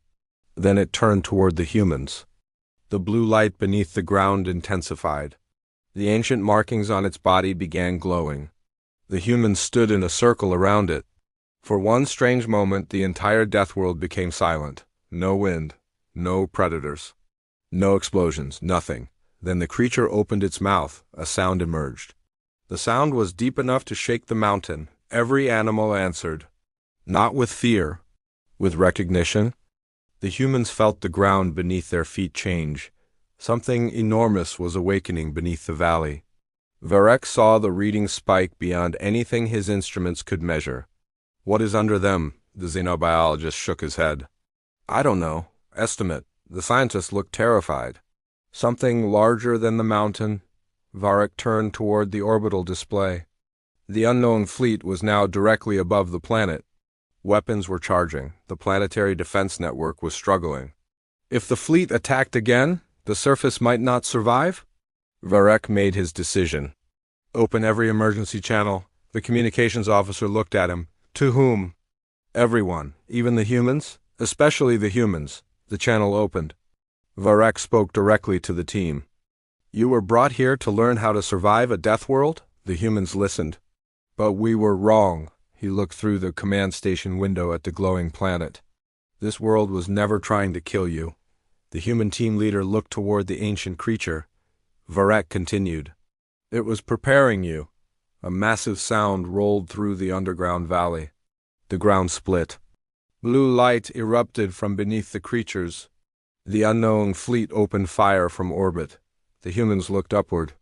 Then it turned toward the humans. The blue light beneath the ground intensified. The ancient markings on its body began glowing. The humans stood in a circle around it. For one strange moment, the entire Deathworld became silent. No wind, no predators, no explosions, nothing. Then the creature opened its mouth. A sound emerged. The sound was deep enough to shake the mountain. Every animal answered. Not with fear, with recognition. The humans felt the ground beneath their feet change. Something enormous was awakening beneath the valley. Varek saw the reading spike beyond anything his instruments could measure. What is under them? The xenobiologist shook his head. I don't know. Estimate. The scientist looked terrified. Something larger than the mountain. Varek turned toward the orbital display. The unknown fleet was now directly above the planet. Weapons were charging. The planetary defense network was struggling. If the fleet attacked again, the surface might not survive? Varek made his decision. Open every emergency channel. The communications officer looked at him. To whom? Everyone, even the humans? Especially the humans. The channel opened. Varek spoke directly to the team. You were brought here to learn how to survive a death world? The humans listened. But we were wrong. He looked through the command station window at the glowing planet. This world was never trying to kill you. The human team leader looked toward the ancient creature. Varek continued. It was preparing you. A massive sound rolled through the underground valley. The ground split. Blue light erupted from beneath the creatures. The unknown fleet opened fire from orbit. The humans looked upward.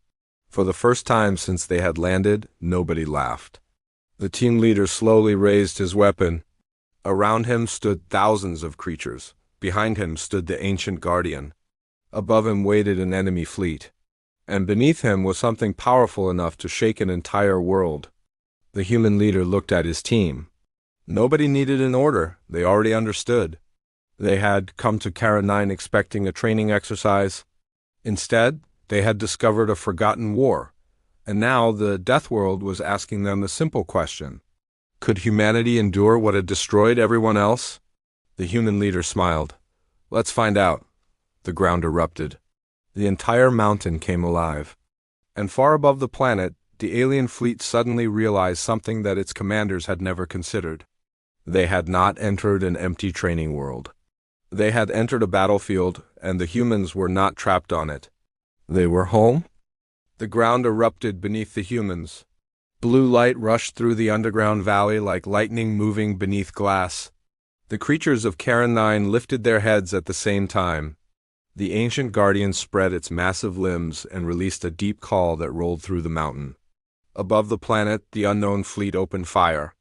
For the first time since they had landed, nobody laughed. The team leader slowly raised his weapon. Around him stood thousands of creatures. Behind him stood the ancient guardian. Above him waited an enemy fleet. And beneath him was something powerful enough to shake an entire world. The human leader looked at his team. Nobody needed an order. They already understood. They had come to Kara 9 expecting a training exercise. Instead, they had discovered a forgotten war. And now the Deathworld was asking them a simple question. Could humanity endure what had destroyed everyone else? The human leader smiled. Let's find out. The ground erupted. The entire mountain came alive. And far above the planet, the alien fleet suddenly realized something that its commanders had never considered. They had not entered an empty training world. They had entered a battlefield, and the humans were not trapped on it. They were home? The ground erupted beneath the humans. Blue light rushed through the underground valley like lightning moving beneath glass. The creatures of Kara 9 lifted their heads at the same time. The ancient guardian spread its massive limbs and released a deep call that rolled through the mountain. Above the planet, the unknown fleet opened fire.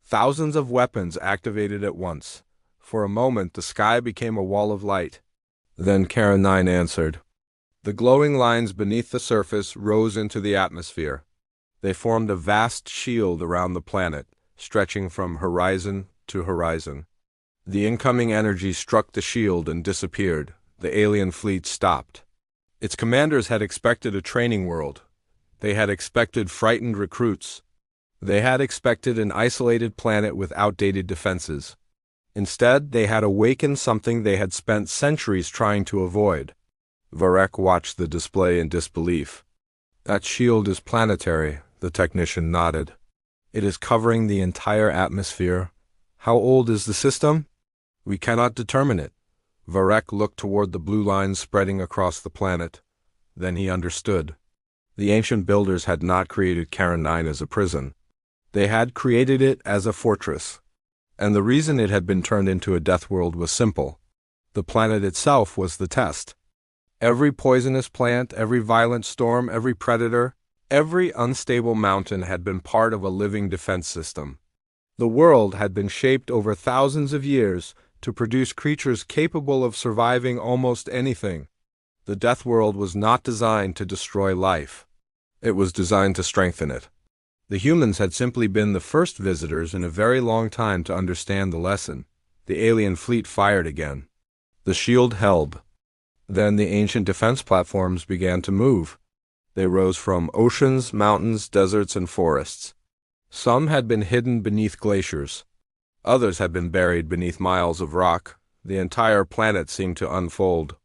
Thousands of weapons activated at once. For a moment, the sky became a wall of light. Then Kara 9 answered. The glowing lines beneath the surface rose into the atmosphere. They formed a vast shield around the planet, stretching from horizon to horizon. The incoming energy struck the shield and disappeared. The alien fleet stopped. Its commanders had expected a training world. They had expected frightened recruits. They had expected an isolated planet with outdated defenses. Instead, they had awakened something they had spent centuries trying to avoid. Varek watched the display in disbelief. That shield is planetary, the technician nodded. It is covering the entire atmosphere. How old is the system? We cannot determine it. Varek looked toward the blue lines spreading across the planet. Then he understood. The ancient builders had not created Kara 9 as a prison. They had created it as a fortress. And the reason it had been turned into a death world was simple. The planet itself was the test. Every poisonous plant, every violent storm, every predator, every unstable mountain had been part of a living defense system. The world had been shaped over thousands of years to produce creatures capable of surviving almost anything. The Deathworld was not designed to destroy life. It was designed to strengthen it. The humans had simply been the first visitors in a very long time to understand the lesson. The alien fleet fired again. The shield held. Then the ancient defense platforms began to move. They rose from oceans, mountains, deserts, and forests. Some had been hidden beneath glaciers. Others had been buried beneath miles of rock. The entire planet seemed to unfold.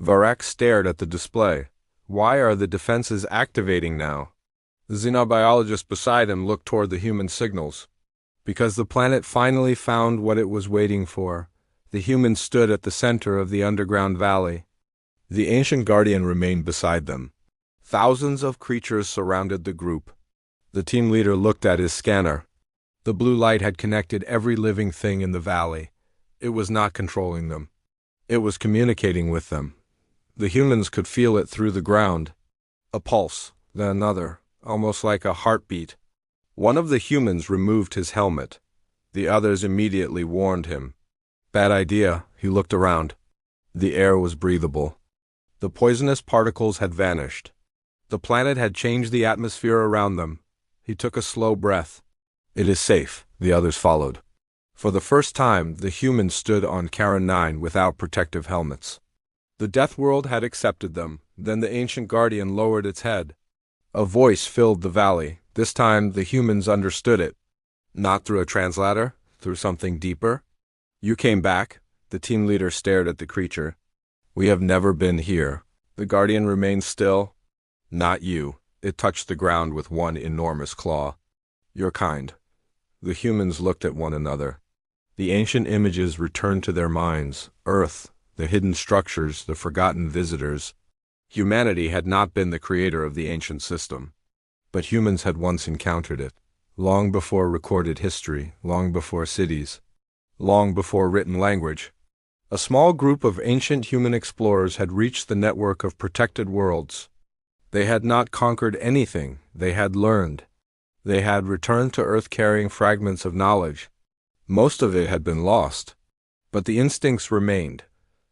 Varek stared at the display. Why are the defenses activating now? The xenobiologist beside him looked toward the human signals. Because the planet finally found what it was waiting for. The humans stood at the center of the underground valley. The ancient guardian remained beside them. Thousands of creatures surrounded the group. The team leader looked at his scanner. The blue light had connected every living thing in the valley. It was not controlling them. It was communicating with them. The humans could feel it through the ground. A pulse, then another, almost like a heartbeat. One of the humans removed his helmet. The others immediately warned him. Bad idea, he looked around. The air was breathable. The poisonous particles had vanished. The planet had changed the atmosphere around them. He took a slow breath. It is safe, the others followed. For the first time, the humans stood on Karen 9 without protective helmets. The Deathworld had accepted them. Then the ancient guardian lowered its head. A voice filled the valley. This time, the humans understood it. Not through a translator, through something deeper. You came back. The team leader stared at the creature. We have never been here. The guardian remained still. Not you. It touched the ground with one enormous claw. Your kind. The humans looked at one another. The ancient images returned to their minds. Earth, the hidden structures, the forgotten visitors. Humanity had not been the creator of the ancient system. But humans had once encountered it. Long before recorded history, long before cities, long before written language. A small group of ancient human explorers had reached the network of protected worlds. They had not conquered anything, they had learned. They had returned to Earth carrying fragments of knowledge. Most of it had been lost. But the instincts remained.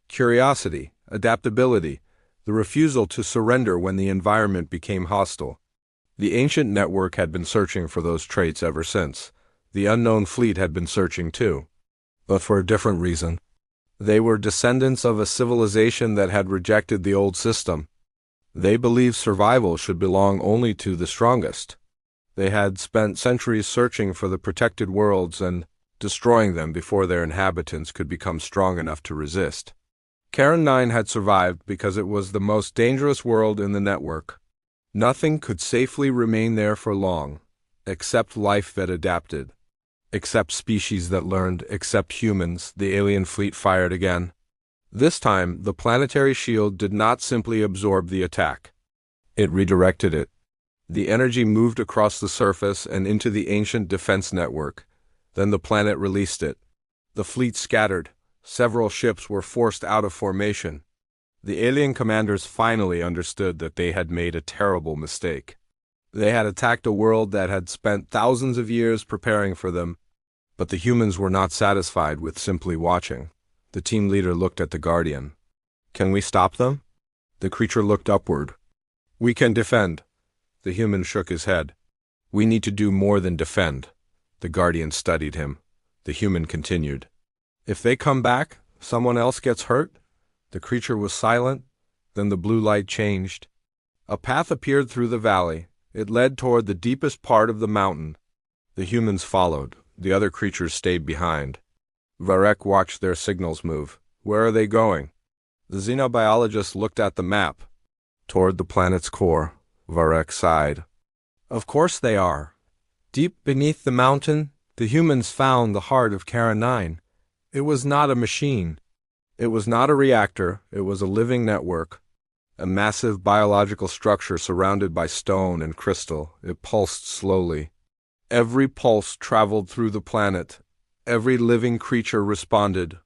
Curiosity, adaptability, the refusal to surrender when the environment became hostile. The ancient network had been searching for those traits ever since. The unknown fleet had been searching too. But for a different reason. They were descendants of a civilization that had rejected the old system. They believed survival should belong only to the strongest. They had spent centuries searching for the protected worlds and destroying them before their inhabitants could become strong enough to resist. Karen 9 had survived because it was the most dangerous world in the network. Nothing could safely remain there for long, except life that adapted, except species that learned, except humans. The alien fleet fired again. This time, the planetary shield did not simply absorb the attack. It redirected it. The energy moved across the surface and into the ancient defense network. Then the planet released it. The fleet scattered. Several ships were forced out of formation. The alien commanders finally understood that they had made a terrible mistake. They had attacked a world that had spent thousands of years preparing for them, but the humans were not satisfied with simply watching. The team leader looked at the guardian. Can we stop them? The creature looked upward. We can defend. The human shook his head. We need to do more than defend. The guardian studied him. The human continued. If they come back, someone else gets hurt? The creature was silent. Then the blue light changed. A path appeared through the valley. It led toward the deepest part of the mountain. The humans followed. The other creatures stayed behind. Varek watched their signals move. Where are they going? The xenobiologist looked at the map. Toward the planet's core. Varek sighed. Of course they are. Deep beneath the mountain, the humans found the heart of Karen 9. It was not a machine. It was not a reactor. It was a living network. A massive biological structure surrounded by stone and crystal. It pulsed slowly. Every pulse traveled through the planet. Every living creature responded.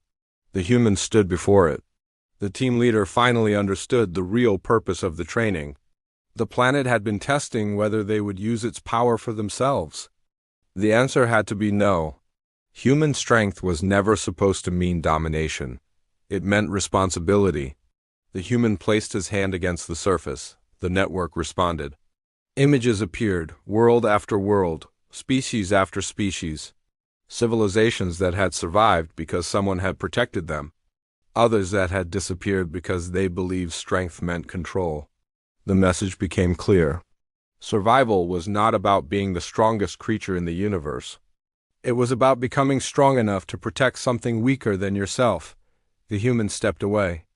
The humans stood before it. The team leader finally understood the real purpose of the training. The planet had been testing whether they would use its power for themselves. The answer had to be no. Human strength was never supposed to mean domination. It meant responsibility. The human placed his hand against the surface. The network responded. Images appeared, world after world, species after species. Civilizations that had survived because someone had protected them. Others that had disappeared because they believed strength meant control. The message became clear. Survival was not about being the strongest creature in the universe. It was about becoming strong enough to protect something weaker than yourself. The human stepped away.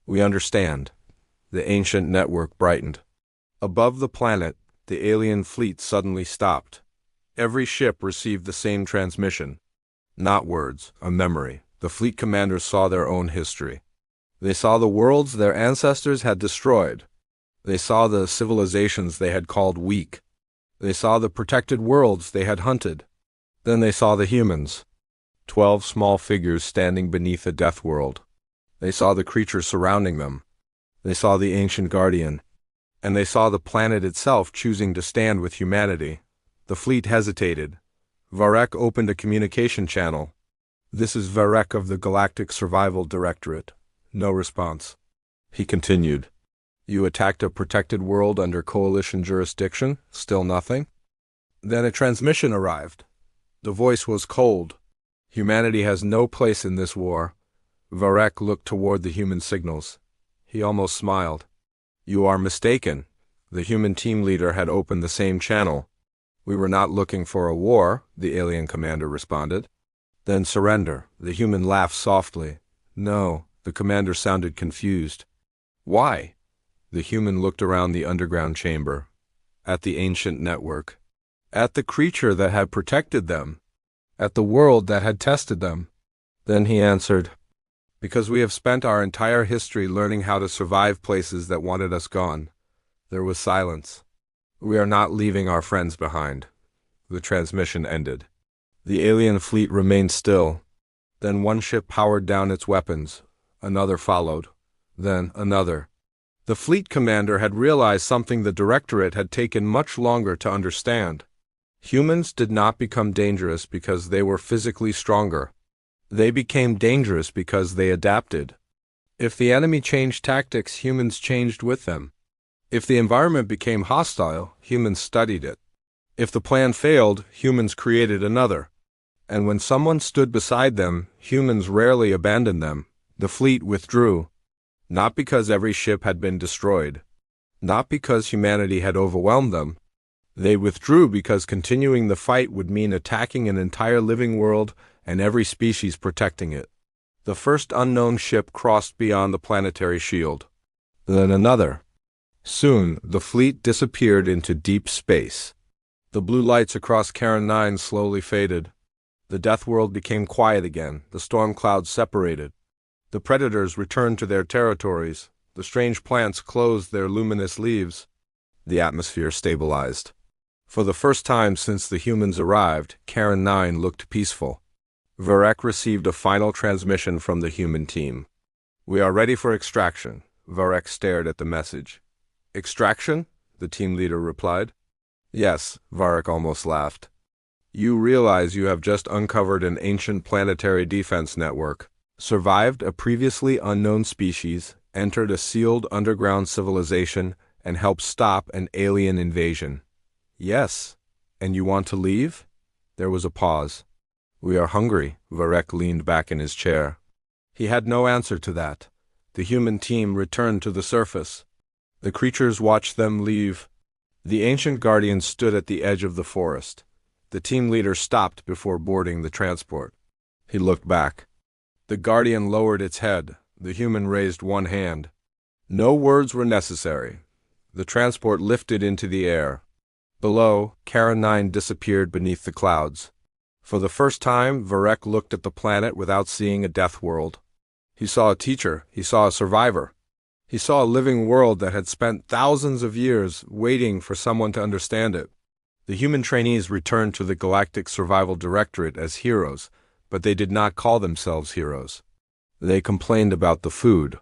We understand. The ancient network brightened. Above the planet, the alien fleet suddenly stopped. Every ship received the same transmission. Not words, a memory. The fleet commanders saw their own history. They saw the worlds their ancestors had destroyed. They saw the civilizations they had called weak. They saw the protected worlds they had hunted. Then they saw the humans. 12 small figures standing beneath a Deathworld. They saw the creatures surrounding them. They saw the ancient guardian. And they saw the planet itself choosing to stand with humanity. The fleet hesitated. Varek opened a communication channel. This is Varek of the Galactic Survival Directorate. No response. He continued. You attacked a protected world under coalition jurisdiction? Still nothing? Then a transmission arrived. The voice was cold. Humanity has no place in this war. Varek looked toward the human signals. He almost smiled. You are mistaken. The human team leader had opened the same channel. We were not looking for a war, the alien commander responded. Then surrender. The human laughed softly. No, the commander sounded confused. Why? The human looked around the underground chamber, at the ancient network, at the creature that had protected them, at the world that had tested them. Then he answered, because we have spent our entire history learning how to survive places that wanted us gone. There was silence. We are not leaving our friends behind. The transmission ended. The alien fleet remained still. Then one ship powered down its weapons. Another followed. Then another. The fleet commander had realized something the Directorate had taken much longer to understand. Humans did not become dangerous because they were physically stronger. They became dangerous because they adapted. If the enemy changed tactics, humans changed with them. If the environment became hostile, humans studied it. If the plan failed, humans created another. And when someone stood beside them, humans rarely abandoned them. The fleet withdrew. Not because every ship had been destroyed. Not because humanity had overwhelmed them. They withdrew because continuing the fight would mean attacking an entire living world and every species protecting it. The first unknown ship crossed beyond the planetary shield. Then another. Soon, the fleet disappeared into deep space. The blue lights across Karen 9 slowly faded. The Deathworld became quiet again. The storm clouds separated. The predators returned to their territories. The strange plants closed their luminous leaves. The atmosphere stabilized. For the first time since the humans arrived, Karen 9 looked peaceful. Varek received a final transmission from the human team. We are ready for extraction. Varek stared at the message. Extraction? The team leader replied. Yes, Varek almost laughed. You realize you have just uncovered an ancient planetary defense network. Survived a previously unknown species, entered a sealed underground civilization, and helped stop an alien invasion. Yes. And you want to leave? There was a pause. We are hungry. Varek leaned back in his chair. He had no answer to that. The human team returned to the surface. The creatures watched them leave. The ancient guardian stood at the edge of the forest. The team leader stopped before boarding the transport. He looked back. The guardian lowered its head. The human raised one hand. No words were necessary. The transport lifted into the air. Below, Karen 9 disappeared beneath the clouds. For the first time, Varek looked at the planet without seeing a death world. He saw a teacher. He saw a survivor. He saw a living world that had spent thousands of years waiting for someone to understand it. The human trainees returned to the Galactic Survival Directorate as heroes, but they did not call themselves heroes. They complained about the food.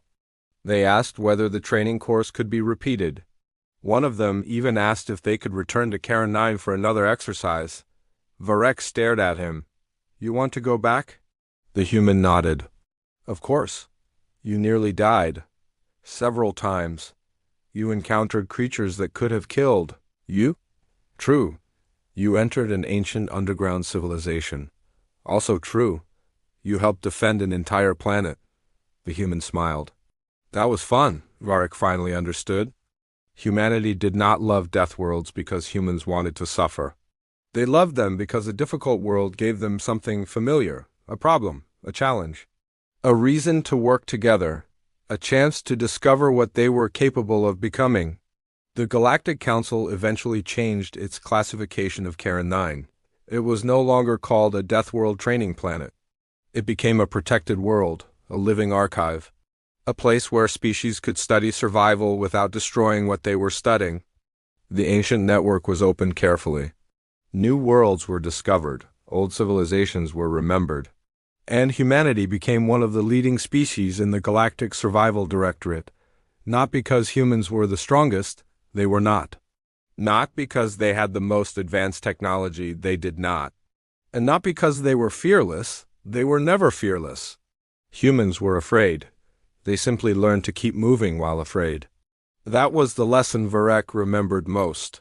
They asked whether the training course could be repeated. One of them even asked if they could return to Karen 9 for another exercise. Varek stared at him. You want to go back? The human nodded. Of course. You nearly died. Several times. You encountered creatures that could have killed you? True. You entered an ancient underground civilization. Also true. You helped defend an entire planet. The human smiled. That was fun, Varric finally understood. Humanity did not love Deathworlds because humans wanted to suffer. They loved them because a difficult world gave them something familiar, a problem, a challenge. A reason to work together, a chance to discover what they were capable of becoming. The Galactic Council eventually changed its classification of Karen 9. It was no longer called a Deathworld training planet. It became a protected world, a living archive. A place where species could study survival without destroying what they were studying. The ancient network was opened carefully. New worlds were discovered, old civilizations were remembered, and humanity became one of the leading species in the Galactic Survival Directorate. Not because humans were the strongest, they were not. Not because they had the most advanced technology, they did not. And not because they were fearless, they were never fearless. Humans were afraid. They simply learned to keep moving while afraid. That was the lesson Varric remembered most.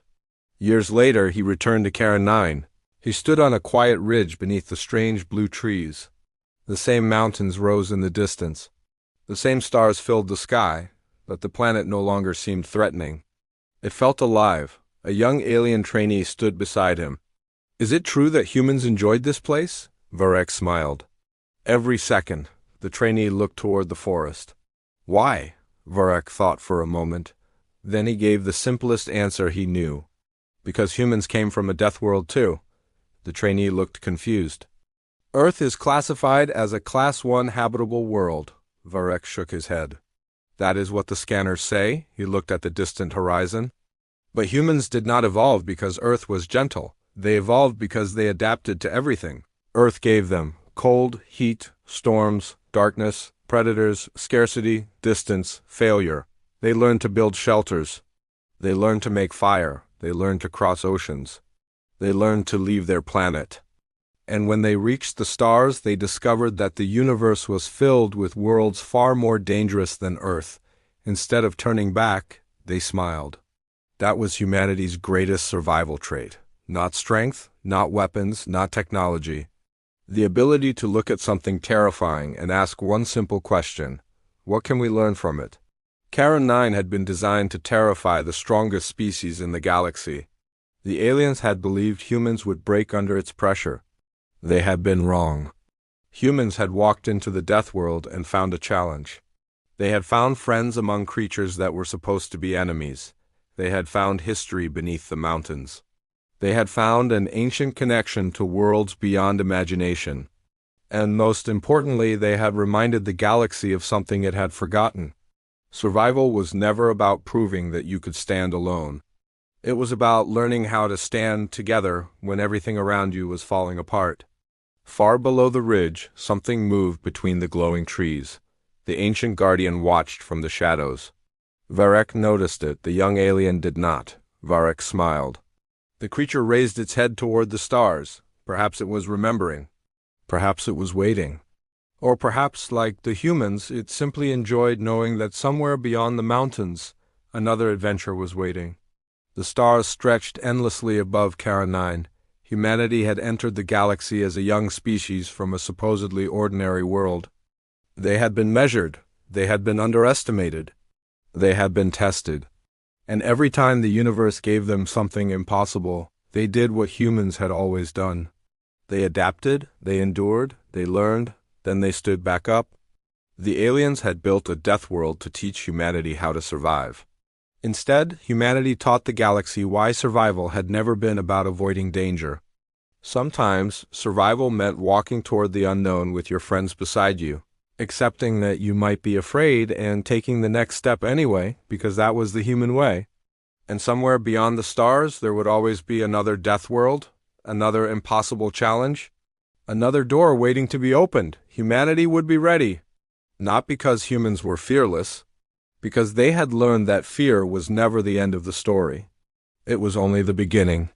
Years later, he returned to Karen 9. He stood on a quiet ridge beneath the strange blue trees. The same mountains rose in the distance. The same stars filled the sky, but the planet no longer seemed threatening. It felt alive. A young alien trainee stood beside him. Is it true that humans enjoyed this place? Varric smiled. Every second. The trainee looked toward the forest. Why? Varric thought for a moment. Then he gave the simplest answer he knew. Because humans came from a death world too. The trainee looked confused. Earth is classified as a Class 1 habitable world. Varric shook his head. That is what the scanners say. He looked at the distant horizon. But humans did not evolve because Earth was gentle. They evolved because they adapted to everything. Earth gave them cold, heat, storms, darkness, predators, scarcity, distance, failure. They learned to build shelters. They learned to make fire. They learned to cross oceans. They learned to leave their planet. And when they reached the stars, they discovered that the universe was filled with worlds far more dangerous than Earth. Instead of turning back, they smiled. That was humanity's greatest survival trait. Not strength, not weapons, not technology. The ability to look at something terrifying and ask one simple question: what can we learn from it? Karen 9 had been designed to terrify the strongest species in the galaxy. The aliens had believed humans would break under its pressure. They had been wrong. Humans had walked into the death world and found a challenge. They had found friends among creatures that were supposed to be enemies. They had found history beneath the mountains. They had found an ancient connection to worlds beyond imagination. And most importantly, they had reminded the galaxy of something it had forgotten. Survival was never about proving that you could stand alone. It was about learning how to stand together when everything around you was falling apart. Far below the ridge, something moved between the glowing trees. The ancient guardian watched from the shadows. Varric noticed it. The young alien did not. Varric smiled. The creature raised its head toward the stars. Perhaps it was remembering. Perhaps it was waiting. Or perhaps, like the humans, it simply enjoyed knowing that somewhere beyond the mountains, another adventure was waiting. The stars stretched endlessly above Karen 9. Humanity had entered the galaxy as a young species from a supposedly ordinary world. They had been measured. They had been underestimated. They had been tested. And every time the universe gave them something impossible, they did what humans had always done. They adapted, they endured, they learned, then they stood back up. The aliens had built a death world to teach humanity how to survive. Instead, humanity taught the galaxy why survival had never been about avoiding danger. Sometimes, survival meant walking toward the unknown with your friends beside you, accepting that you might be afraid and taking the next step anyway, because that was the human way. And somewhere beyond the stars, there would always be another death world, another impossible challenge, another door waiting to be opened. Humanity would be ready. Not because humans were fearless, because they had learned that fear was never the end of the story. It was only the beginning.